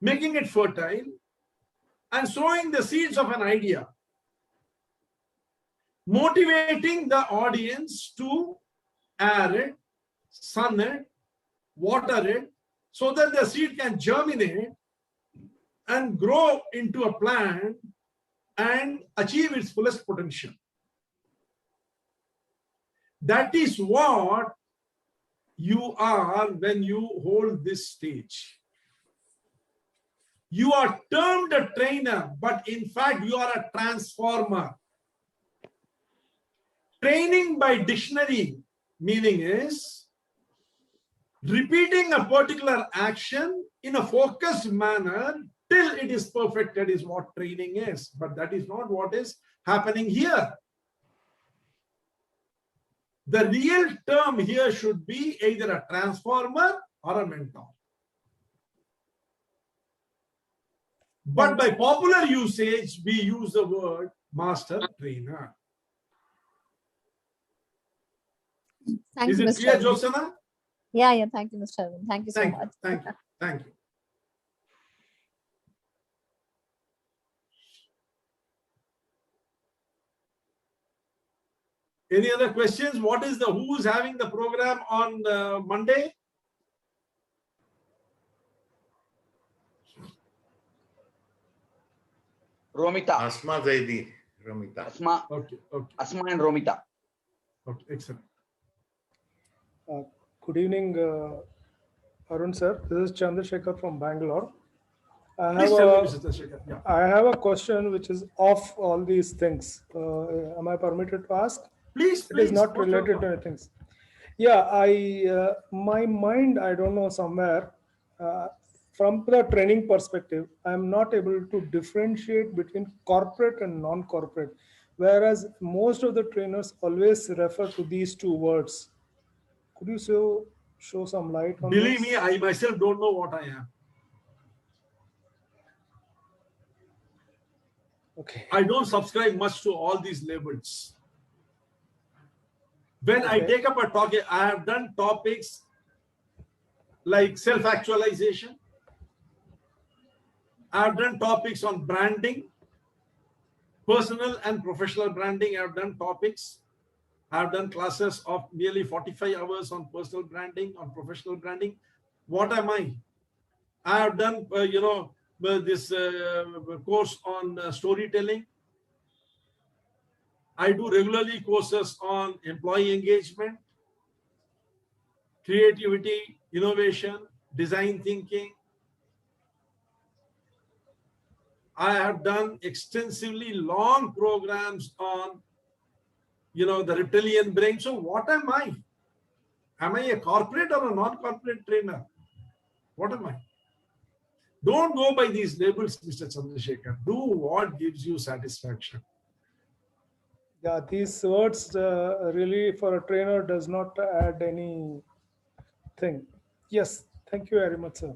making it fertile, and sowing the seeds of an idea, motivating the audience to air it, sun it, water it, so that the seed can germinate and grow into a plant and achieve its fullest potential. That is what you are when you hold this stage. You are termed a trainer, but in fact, you are a transformer. Training by dictionary meaning is repeating a particular action in a focused manner till it is perfected is what training is. But that is not what is happening here. The real term here should be either a transformer or a mentor. But by popular usage, we use the word master trainer. Thank Is you, it Mr. clear, Arun. Josana? Yeah. Thank you, Mr. Arun. Thank you so Thank much. you. Thank you. Thank you. Any other questions? What is who is having the program on Monday? Romita. Asma Zaidi. Romita. Asma. Okay. Asma and Romita. Okay, excellent. Good evening, Arun sir. This is Chandrasekhar from Bangalore. Please tell me, Mr. Chandrasekhar. Yeah. I have a question which is off all these things. Am I permitted to ask? Please. It is not related to anything. Yeah, my mind, I don't know, somewhere, from the training perspective, I'm not able to differentiate between corporate and non-corporate, whereas most of the trainers always refer to these two words. Could you show some light on Believe this? me, I myself don't know what I am. Okay. I don't subscribe much to all these labels. When I take up a topic, I have done topics like self-actualization. I have done topics on branding, personal and professional branding. I have done topics. I have done classes of nearly 45 hours on personal branding, on professional branding. What am I? I have done, this course on storytelling. I do regularly courses on employee engagement, creativity, innovation, design thinking. I have done extensively long programs on, the reptilian brain. So what am I? Am I a corporate or a non-corporate trainer? What am I? Don't go by these labels, Mr. Chandrasekhar. Do what gives you satisfaction. Yeah, these words really for a trainer does not add anything. Yes, thank you very much, sir.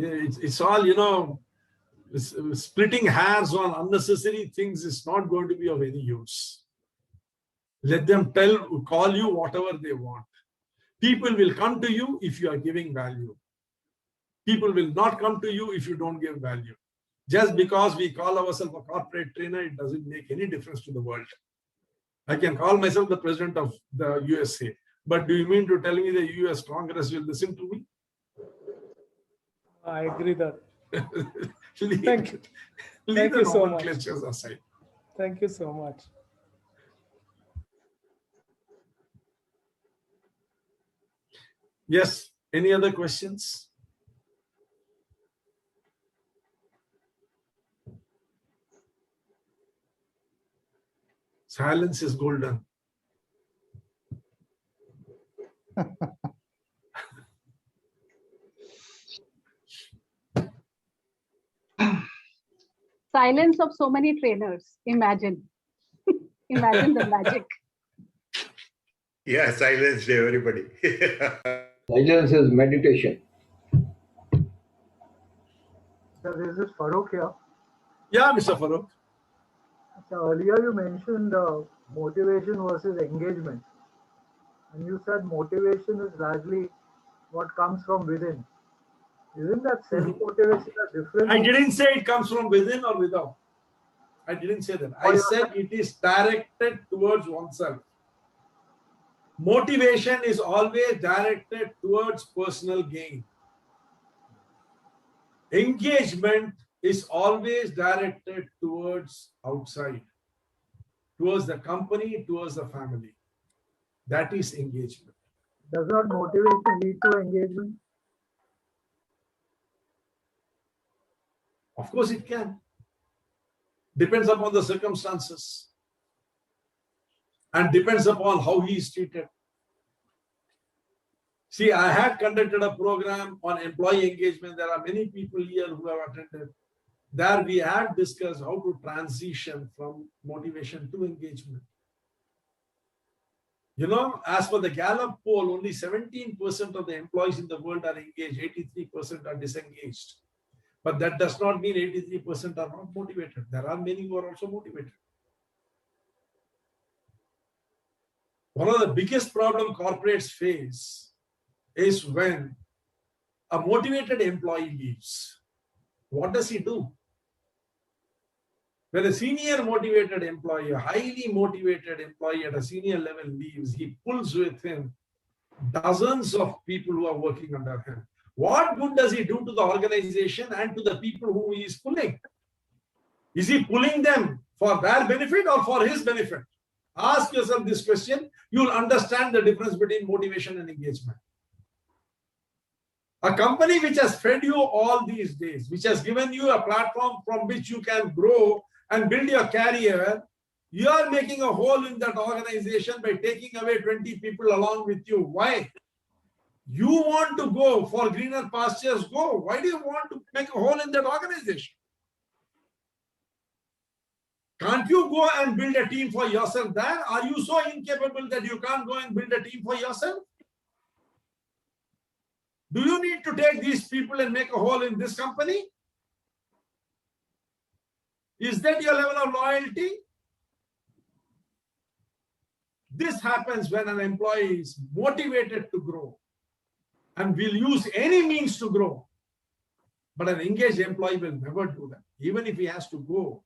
It's all, splitting hairs on unnecessary things is not going to be of any use. Let them call you whatever they want. People will come to you if you are giving value. People will not come to you if you don't give value. Just because we call ourselves a corporate trainer, it doesn't make any difference to the world. I can call myself the president of the USA, but do you mean to tell me the US Congress will listen to me? I agree that. Thank you. Leave the so much. nomenclatures aside. Thank you so much. Yes. Any other questions? Silence is golden. Silence of so many trainers. Imagine. Imagine the magic. Yeah, silence everybody. Silence is meditation. So this is Farooq here. Yeah, Mr. Farooq. So earlier you mentioned motivation versus engagement. And you said motivation is largely what comes from within. Isn't that self-motivation a different? I didn't say it comes from within or without. I didn't say that. I said it is directed towards oneself. Motivation is always directed towards personal gain. Engagement is always directed towards outside, towards the company, towards the family. That is engagement. Does not motivation lead to engagement? Of course it can. Depends upon the circumstances. And depends upon how he is treated. See, I had conducted a program on employee engagement. There are many people here who have attended. There we had discussed how to transition from motivation to engagement. As per the Gallup poll, only 17% of the employees in the world are engaged, 83% are disengaged. But that does not mean 83% are not motivated. There are many who are also motivated. One of the biggest problems corporates face is when a motivated employee leaves. What does he do? When a senior motivated employee, a highly motivated employee at a senior level leaves, he pulls with him dozens of people who are working under him. What good does he do to the organization and to the people who he is pulling? Is he pulling them for their benefit or for his benefit? Ask yourself this question. You will understand the difference between motivation and engagement. A company which has fed you all these days, which has given you a platform from which you can grow and build your career, you are making a hole in that organization by taking away 20 people along with you. Why? You want to go for greener pastures, go. Why do you want to make a hole in that organization? Can't you go and build a team for yourself there? Are you so incapable that you can't go and build a team for yourself? Do you need to take these people and make a hole in this company? Is that your level of loyalty? This happens when an employee is motivated to grow and will use any means to grow. But an engaged employee will never do that. Even if he has to go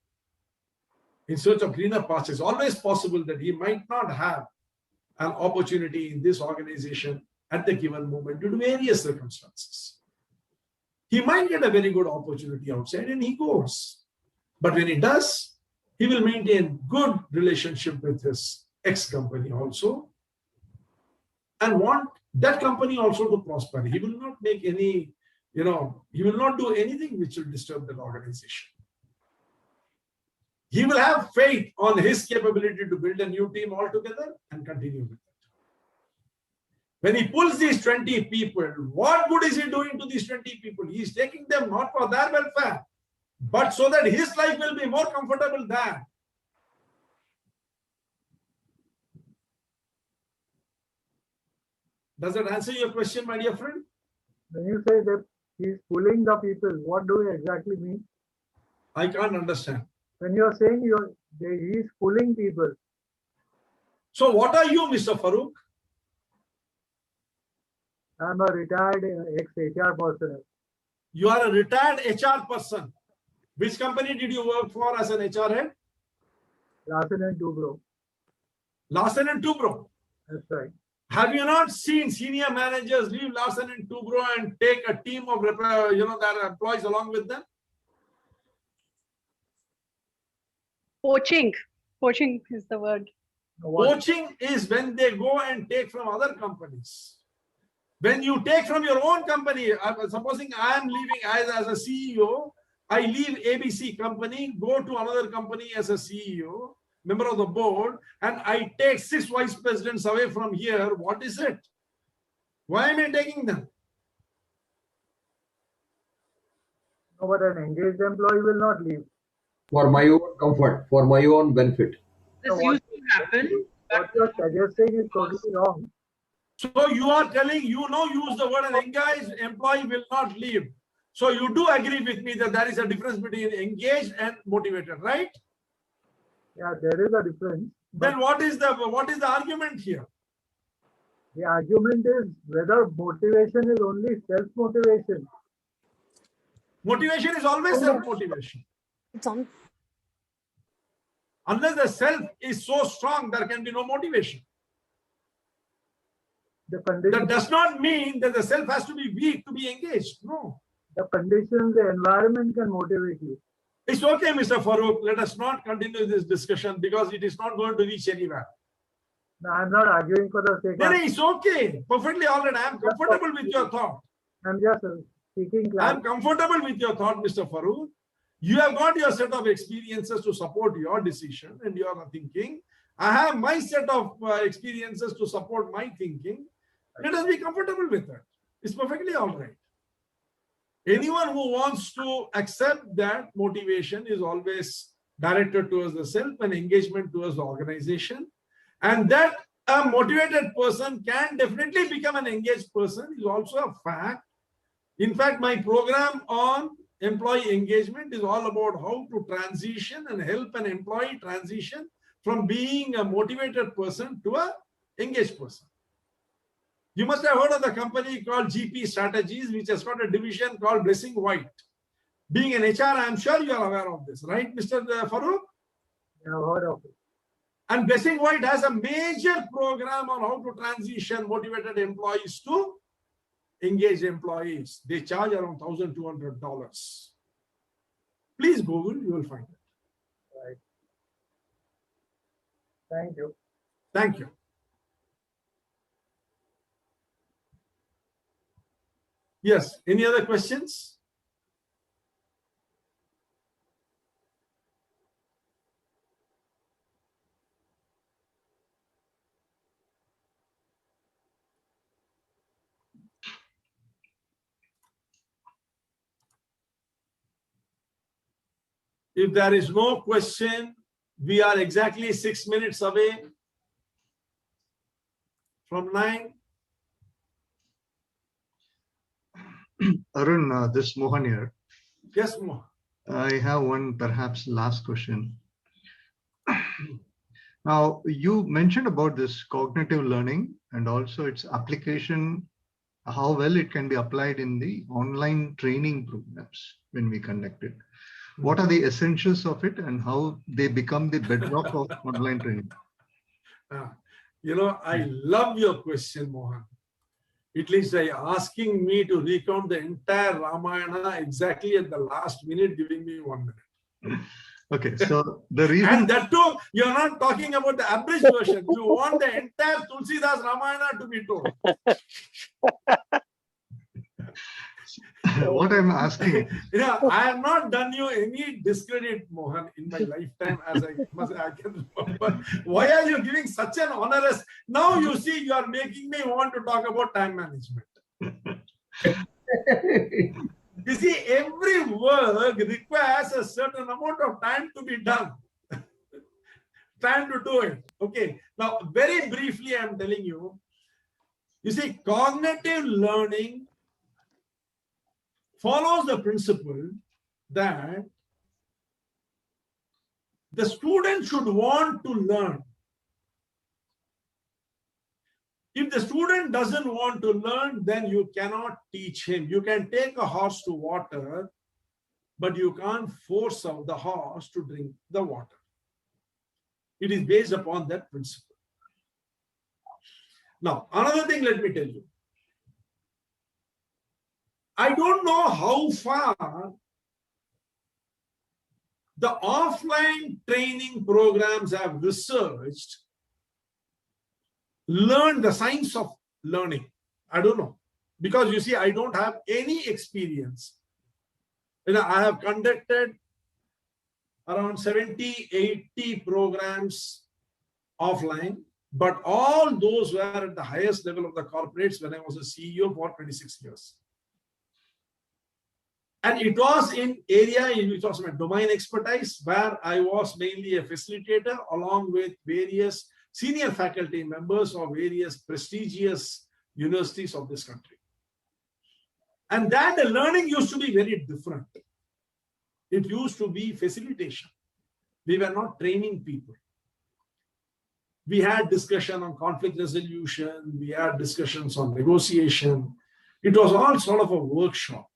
in search of greener pastures, it's always possible that he might not have an opportunity in this organization at the given moment due to various circumstances. He might get a very good opportunity outside and he goes. But when he does, he will maintain good relationship with his ex-company also and want that company also to prosper. He will not make any, he will not do anything which will disturb that organization. He will have faith on his capability to build a new team altogether and continue with it. When he pulls these 20 people, what good is he doing to these 20 people? He is taking them not for their welfare, but so that his life will be more comfortable there. Does that answer your question, my dear friend? When you say that He's fooling the people. What do you exactly mean? I can't understand. When you're saying he's fooling people. So what are you, Mr. Farooq? I'm a retired ex-HR person. You are a retired HR person. Which company did you work for as an HR head? Larsen and Toubro. Larsen and Toubro. That's right. Have you not seen senior managers leave Larsen and Toubro and take a team of their employees along with them? Poaching. Poaching is the word. Poaching is when they go and take from other companies. When you take from your own company, supposing I am leaving as a CEO, I leave ABC company, go to another company as a CEO, member of the board, and I take 6 vice presidents away from here. What is it? Why am I taking them? No, but an engaged employee will not leave. For my own comfort, for my own benefit. This used to happen. What you're suggesting is totally wrong. So you are telling, use the word an engaged employee will not leave. So you do agree with me that there is a difference between engaged and motivated, right? Yeah, there is a difference. Then what is the argument here? The argument is whether motivation is only self-motivation. Motivation is always self-motivation. It's on. Unless the self is so strong, there can be no motivation. That does not mean that the self has to be weak to be engaged. No. The conditions, the environment can motivate you. It's okay, Mr. Farooq. Let us not continue this discussion because it is not going to reach anywhere. No, I'm not arguing for the sake No, of... it's okay. Perfectly all right. I am comfortable with your thought. I'm just speaking. I am comfortable with your thought, Mr. Farooq. You have got your set of experiences to support your decision and your thinking. I have my set of experiences to support my thinking. Let us be comfortable with that. It's perfectly all right. Anyone who wants to accept that motivation is always directed towards the self and engagement towards the organization, and that a motivated person can definitely become an engaged person is also a fact. In fact, my program on employee engagement is all about how to transition and help an employee transition from being a motivated person to a engaged person. You must have heard of the company called GP Strategies, which has got a division called Blessing White. Being an HR, I'm sure you are aware of this, right, Mr. Farooq? Yeah, I've heard of it. And Blessing White has a major program on how to transition motivated employees to engaged employees. They charge around $1,200. Please Google, you will find it. Right. Thank you. Thank you. Yes, any other questions? If there is no question, we are exactly 6 minutes away from 9. Arun, this Mohan here. Yes, Mohan. I have one perhaps last question. Now, you mentioned about this cognitive learning and also its application, how well it can be applied in the online training programs when we conduct it. What are the essentials of it and how they become the bedrock of online training? I love your question, Mohan. It is like asking me to recount the entire Ramayana exactly at the last minute, giving me 1 minute. Okay, so the reason... And that too, you're not talking about the abridged version. You want the entire Tulsidas Ramayana to be told. What I'm asking... I have not done you any discredit, Mohan, in my lifetime, as I can remember. Why are you giving such an onerous... Now you see, you are making me want to talk about time management. You see, every work requires a certain amount of time to be done. Time to do it. Okay. Now, very briefly, I'm telling you, you see, cognitive learning follows the principle that the student should want to learn. If the student doesn't want to learn, then you cannot teach him. You can take a horse to water, but you can't force the horse to drink the water. It is based upon that principle. Now, another thing, let me tell you. I don't know how far the offline training programs have researched, learned the science of learning. I don't know. Because you see, I don't have any experience. I have conducted around 70, 80 programs offline, but all those were at the highest level of the corporates when I was a CEO for 26 years. And it was in area in which was my domain expertise, where I was mainly a facilitator along with various senior faculty members of various prestigious universities of this country. And that the learning used to be very different. It used to be facilitation. We were not training people. We had discussion on conflict resolution. We had discussions on negotiation. It was all sort of a workshop.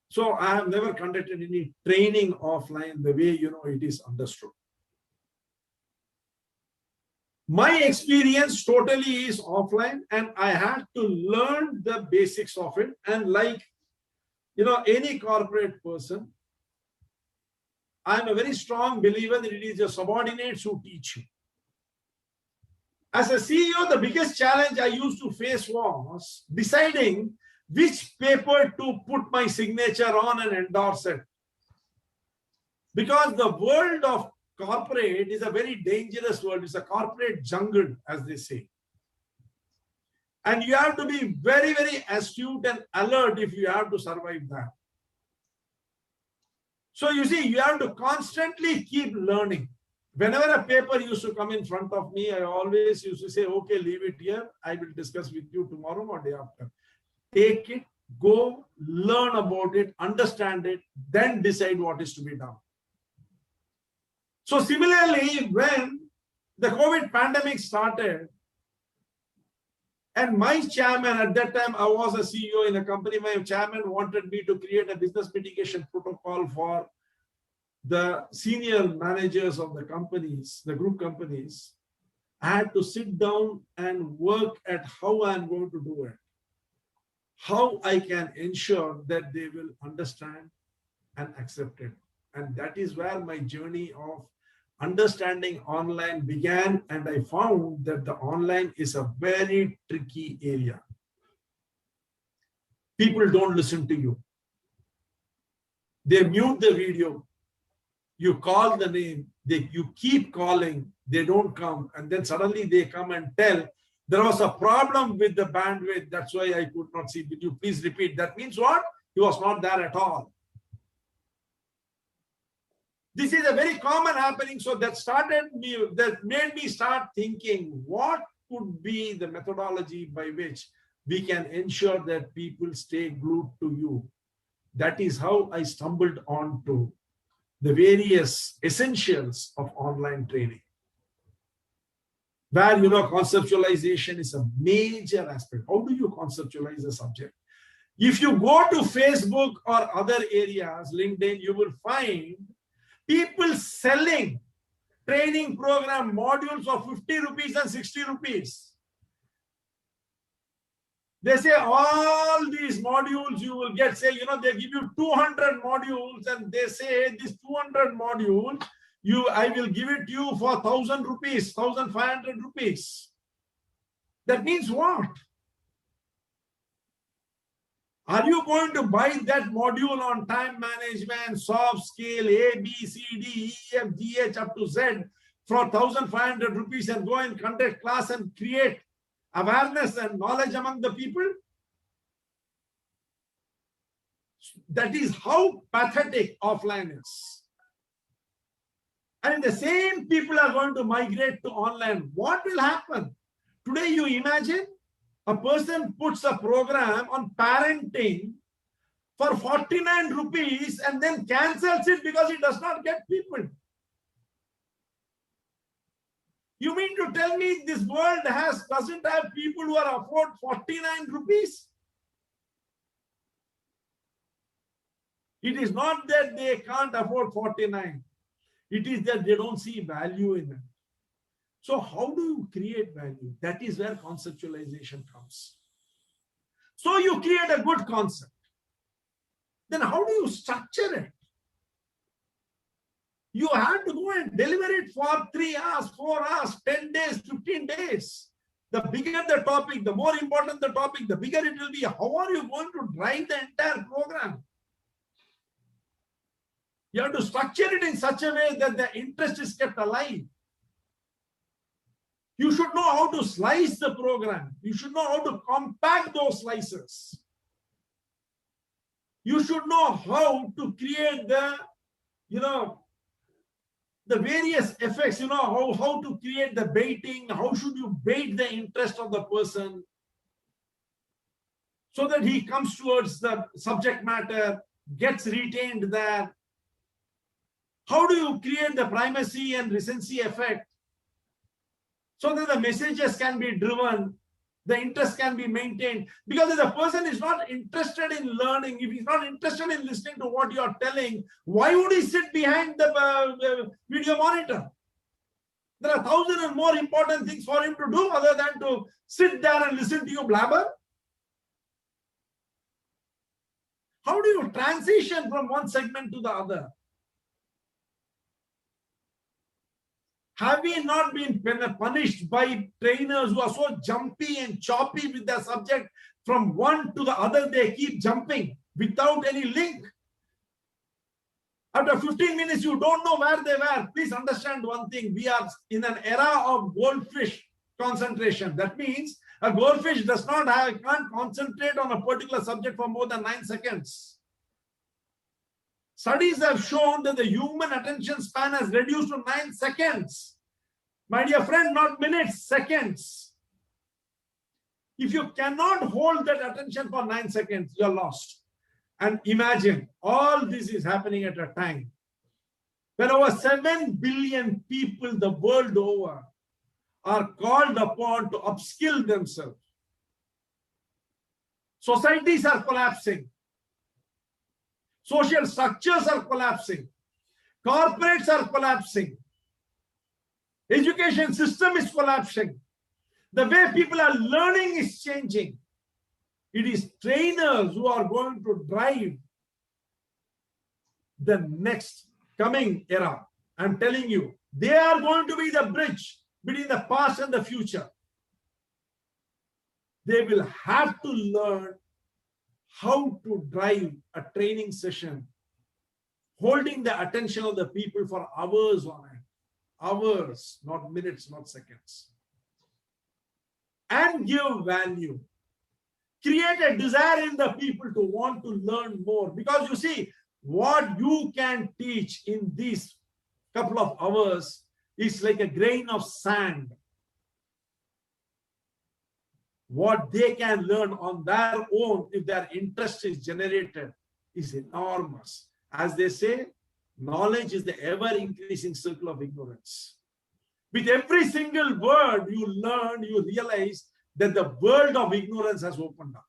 So I have never conducted any training offline the way, it is understood. My experience totally is offline, and I had to learn the basics of it. And like, any corporate person, I'm a very strong believer that it is your subordinates who teach you. As a CEO, the biggest challenge I used to face was deciding which paper to put my signature on and endorse it. Because the world of corporate is a very dangerous world. It's a corporate jungle, as they say. And you have to be very, very astute and alert if you have to survive that. So you see, you have to constantly keep learning. Whenever a paper used to come in front of me, I always used to say, okay, leave it here. I will discuss with you tomorrow or day after. Take it, go, learn about it, understand it, then decide what is to be done. So similarly, when the COVID pandemic started, and my chairman, at that time, I was a CEO in a company, my chairman wanted me to create a business mitigation protocol for the senior managers of the companies, the group companies. I had to sit down and work at how I'm going to do it, how I can ensure that they will understand and accept it. And that is where my journey of understanding online began, and I found that the online is a very tricky area. People don't listen to you. They mute the video. You call the name, you keep calling, they don't come, and then suddenly they come and tell, there was a problem with the bandwidth, that's why I could not see. Did you please repeat? That means what? He was not there at all. This is a very common happening. So that made me start thinking, what could be the methodology by which we can ensure that people stay glued to you? That is how I stumbled onto the various essentials of online training, where conceptualization is a major aspect. How do you conceptualize a subject? If you go to Facebook or other areas, LinkedIn, you will find people selling training program modules of 50 rupees and 60 rupees. They say all these modules you will get, say, they give you 200 modules and they say this 200 modules, I will give it to you for 1,000 rupees, 1,500 rupees. That means what? Are you going to buy that module on time management, soft skill, A, B, C, D, E, F, G, H up to Z for 1,500 rupees and go and conduct class and create awareness and knowledge among the people? That is how pathetic offline is. And the same people are going to migrate to online. What will happen? Today you imagine A person puts a program on parenting for 49 rupees and then cancels it because he does not get people. You mean to tell me this world doesn't have people who are afford 49 rupees? It is not that they can't afford 49. It is that they don't see value in it. So how do you create value? That is where conceptualization comes. So you create a good concept. Then how do you structure it? You have to go and deliver it for 3 hours, 4 hours, 10 days, 15 days. The bigger the topic, the more important the topic, the bigger it will be. How are you going to drive the entire program? You have to structure it in such a way that the interest is kept alive. You should know how to slice the program. You should know how to compact those slices. You should know how to create the, the various effects, how to create the baiting, how should you bait the interest of the person so that he comes towards the subject matter, gets retained there. How do you create the primacy and recency effect so that the messages can be driven, the interest can be maintained? Because if the person is not interested in learning, if he's not interested in listening to what you are telling, why would he sit behind the video monitor? There are 1,000 and more important things for him to do other than to sit there and listen to you blabber. How do you transition from one segment to the other? Have we not been punished by trainers who are so jumpy and choppy with their subject? From one to the other, they keep jumping without any link. After 15 minutes, you don't know where they were. Please understand one thing. We are in an era of goldfish concentration. That means a goldfish can't concentrate on a particular subject for more than 9 seconds. Studies have shown that the human attention span has reduced to 9 seconds. My dear friend, not minutes, seconds. If you cannot hold that attention for 9 seconds, you're lost. And imagine, all this is happening at a time when over 7 billion people the world over are called upon to upskill themselves. Societies are collapsing. Social structures are collapsing. Corporates are collapsing. Education system is collapsing. The way people are learning is changing. It is trainers who are going to drive the next coming era. I'm telling you, they are going to be the bridge between the past and the future. They will have to learn how to drive a training session, holding the attention of the people for hours on it. Hours, not minutes, not seconds. And give value. Create a desire in the people to want to learn more. Because you see, what you can teach in these couple of hours is like a grain of sand. What they can learn on their own, if their interest is generated, is enormous. As they say, knowledge is the ever-increasing circle of ignorance. With every single word you learn, you realize that the world of ignorance has opened up.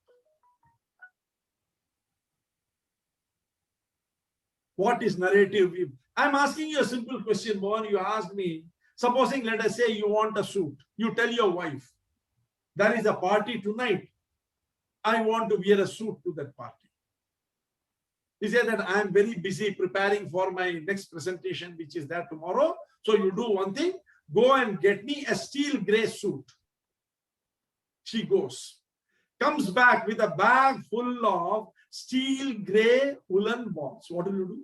What is narrative? I'm asking you a simple question, Mohan. You asked me, supposing, let us say you want a suit. You tell your wife, there is a party tonight. I want to wear a suit to that party. You say that I am very busy preparing for my next presentation, which is there tomorrow. So you do one thing, go and get me a steel gray suit. She goes, comes back with a bag full of steel gray woolen balls. What will you do?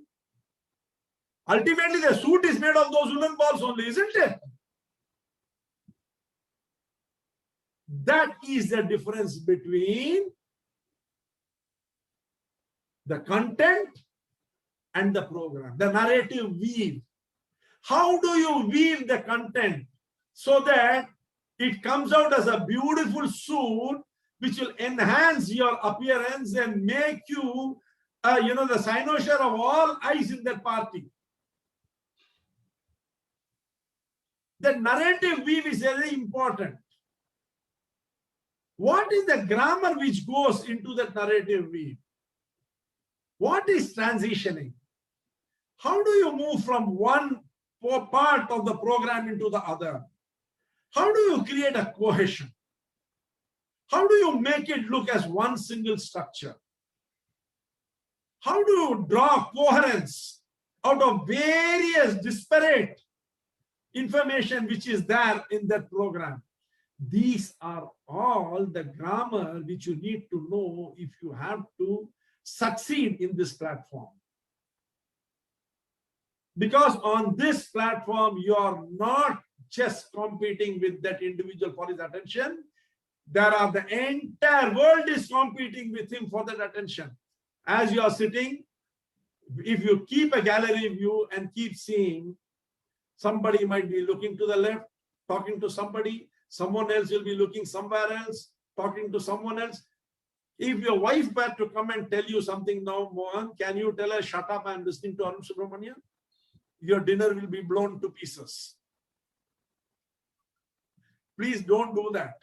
Ultimately, the suit is made of those woolen balls only, isn't it? That is the difference between the content and the program, the narrative weave. How do you weave the content so that it comes out as a beautiful suit which will enhance your appearance and make you, the cynosure of all eyes in that party. The narrative weave is very important. What is the grammar which goes into that narrative weave? What is transitioning? How do you move from one part of the program into the other? How do you create a cohesion? How do you make it look as one single structure? How do you draw coherence out of various disparate information which is there in that program? These are all the grammar which you need to know if you have to succeed in this platform. Because on this platform, you are not just competing with that individual for his attention. There are the entire world is competing with him for that attention. As you are sitting, if you keep a gallery view and keep seeing, somebody might be looking to the left, talking to somebody, someone else will be looking somewhere else, talking to someone else. If your wife were to come and tell you something now, Mohan, can you tell her, shut up, I'm listening to Arun Subramanian? Your dinner will be blown to pieces. Please don't do that.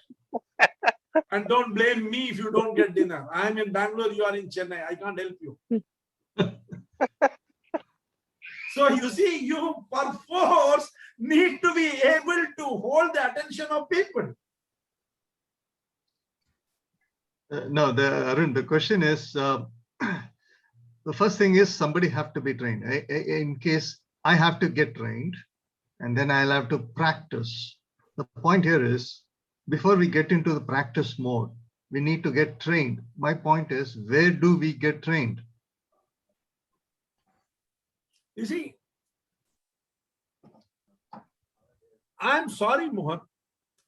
And don't blame me if you don't get dinner. I am in Bangalore, you are in Chennai. I can't help you. So you see, you perforce need to be able to hold the attention of people. No, Arun, the question is, the first thing is somebody have to be trained. In case I have to get trained, and then I'll have to practice. The point here is, before we get into the practice mode, we need to get trained. My point is, where do we get trained? You see, I'm sorry, Mohan.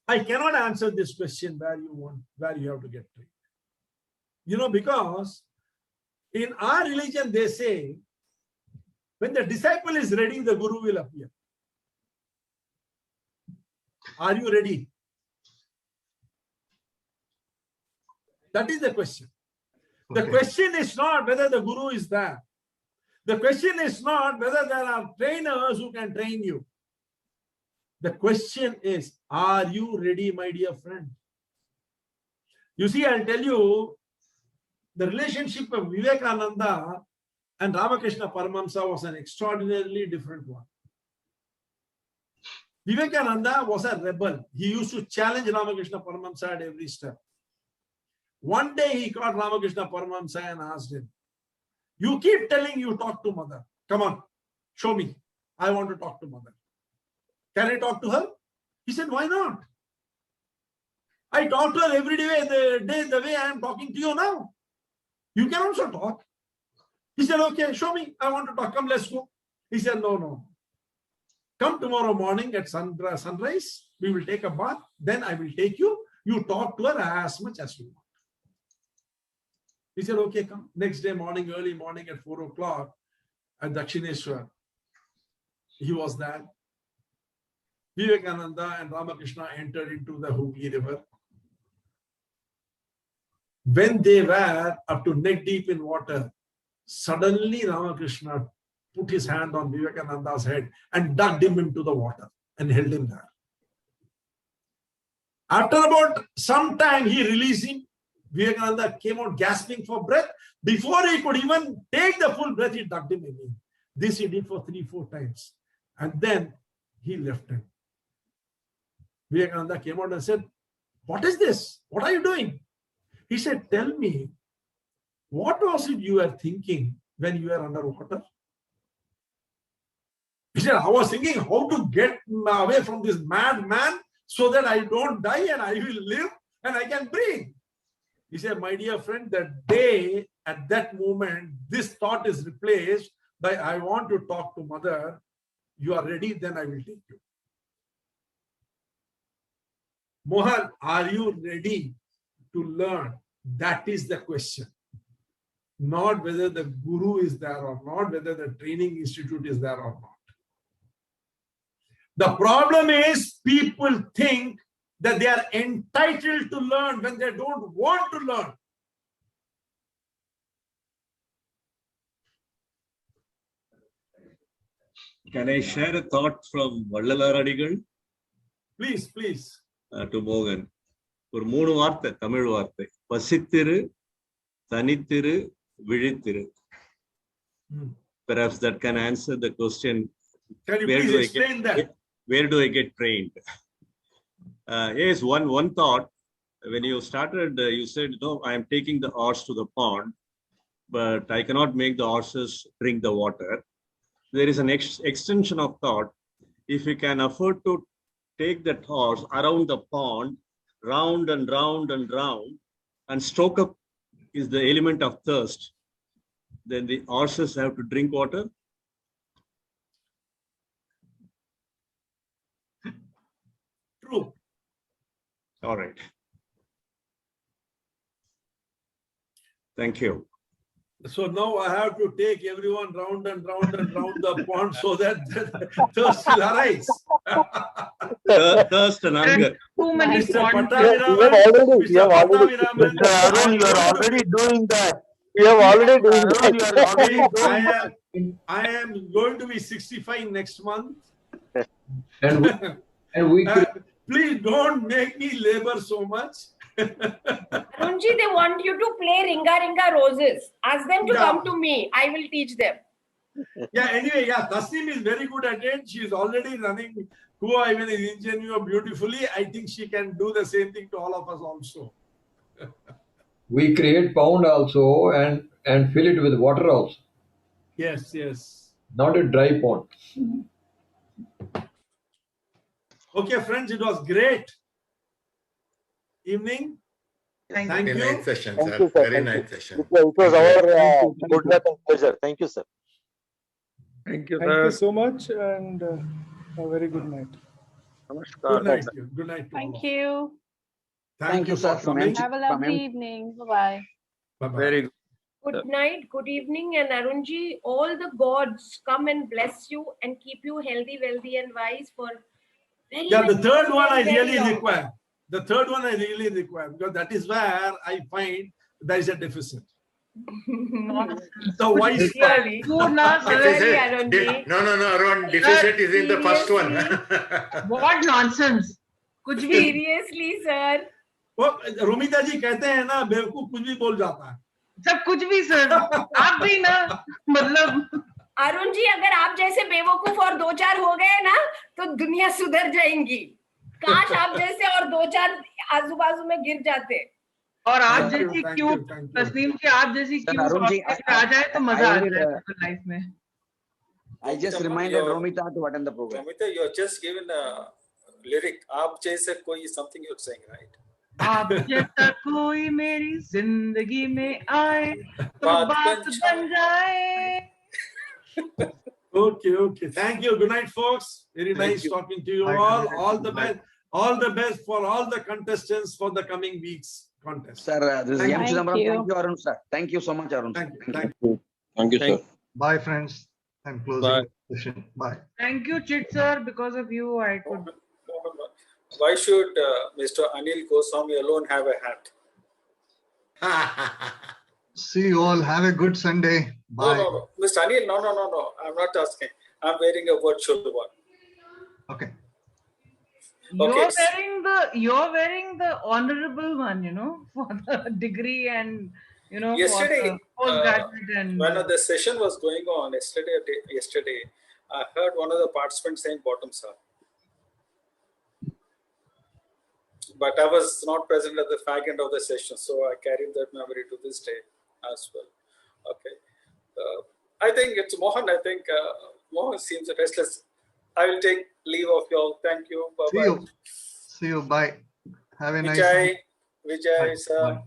I cannot answer this question where you have to get trained. Because in our religion, they say, when the disciple is ready, the guru will appear. Are you ready? That is the question. The question is not whether the guru is there. The question is not whether there are trainers who can train you. The question is, are you ready, my dear friend? You see, I'll tell you, the relationship of Vivekananda and Ramakrishna Paramahamsa was an extraordinarily different one. Vivekananda was a rebel. He used to challenge Ramakrishna Paramahamsa at every step. One day he called Ramakrishna Paramahamsa and asked him, you keep telling you talk to mother. Come on, show me. I want to talk to mother. Can I talk to her? He said, why not? I talk to her every day, the way I am talking to you now. You can also talk. He said, okay, show me. I want to talk. Come, let's go. He said, no. Come tomorrow morning at sunrise. We will take a bath. Then I will take you. You talk to her as much as you want. He said, okay, come. Next day morning, early morning at 4 o'clock at Dakshineshwar. He was there. Vivekananda and Ramakrishna entered into the Hooghly River. When they were up to neck deep in water, suddenly Ramakrishna put his hand on Vivekananda's head and dug him into the water and held him there. After about some time, he released him. Vivekananda came out gasping for breath. Before he could even take the full breath, he dug him again. This he did for 3-4 times. And then he left him. Vivekananda came out and said, what is this? What are you doing? He said, tell me, what was it you were thinking when you were underwater? He said, I was thinking how to get away from this mad man so that I don't die and I will live and I can breathe. He said, my dear friend, that day, at that moment, this thought is replaced by, I want to talk to mother. You are ready, then I will take you. Mohan, are you ready to learn? That is the question. Not whether the guru is there or not, whether the training institute is there or not. The problem is people think that they are entitled to learn when they don't want to learn. Can I share a thought from Vallalaradigal Please, please. to Mogan? ஒரு 3 வார்த்தை தமிழ் வார்த்தை. பசித்திரு, தனித்திரு, விழித்திரு. Perhaps that can answer the question. Can you please explain that? Where do I get trained? Yes, one thought. When you started, you said, no, I am taking the horse to the pond, but I cannot make the horses drink the water. There is an extension of thought. If you can afford to take that horse around the pond, round and round and round, and stoke up is the element of thirst, then the horses have to drink water. True. All right. Thank you. So now I have to take everyone round and round and round the pond so that thirst will arise. Thirst and hunger. Too many Mr. ponds. Pattabhiraman, Mr. Arun, you are already doing that. You have already doing that. I am going to be 65 next month. And we please don't make me labor so much. Arunji, they want you to play Ringa Ringa Roses. Ask them to come to me. I will teach them. Yeah, anyway, Tasneem is very good at it. She is already running Kua even in Ingenue beautifully. I think she can do the same thing to all of us also. We create pond also and fill it with water also. Yes, yes. Not a dry pond. Okay, friends, it was great evening. Thank you. Very nice session, Thank sir. you, sir. Very Thank you. nice session. It was our good luck and pleasure. Thank you, sir. Thank you so much, and a very good night. Good night. Good night. Thank you. Thank you for coming. Have a lovely evening. Bye-bye. Bye-bye. Very good. Good night, good evening, and Arunji, all the gods come and bless you and keep you healthy, wealthy, and wise for very, Yeah, the very, third one I very really long. require. The third one I really require, because that is where I find there is a deficit. The wise part. Really? Deficit. Arunji. No, Arun. Deficit is in the first one. What nonsense. कुछ भी Seriously, sir. वो रोमिता जी कहते हैं ना बेवकूफ कुछ भी बोल जाता है सब कुछ भी सर आप भी ना मतलब अरुण जी अगर आप जैसे बेवकूफ और 2-4 हो गए ना तो दुनिया सुधर जाएंगी काश आप जैसे और 2-4 आजू बाजू में गिर जाते और आप जैसी क्यूट तस्नीम की आप जैसी क्यूट आ जाए तो मजा आ जाए लाइफ में I just reminded Romita to attend the program. Romita, you have just given a lyric. आप जैसे कोई something you're saying, right? आप जैसा कोई मेरी जिंदगी में आए तो बात बन जाए. Okay. Thank you. Good night, folks. Very nice talking to you all. All the best. All the best for all the contestants for the coming week's contest. Sir, this is Yam Thank Chidambaram. you. Thank you, Arun sir. Thank you so much, Arun. Thank you. Thank you, sir. Bye, friends. I'm closing the session. Bye. Thank you, Chit sir. Because of you, I could. Why should Mr. Anil Goswami alone have a hat? See you all. Have a good Sunday. Bye. No. Mr. Anil, no. I'm not asking. I'm wearing a virtual one. Okay. You're wearing the honorable one, for the degree and Yesterday, for the postgraduate and when the session was going on yesterday, I heard one of the participants saying bottoms up. But I was not present at the fag end of the session, so I carried that memory to this day as well. Okay. I think it's Mohan. I think Mohan seems restless. I will take leave of you all. Thank you. Bye-bye. See you. Bye. Have a nice Vijay. day. Vijay, Bye. sir. Bye.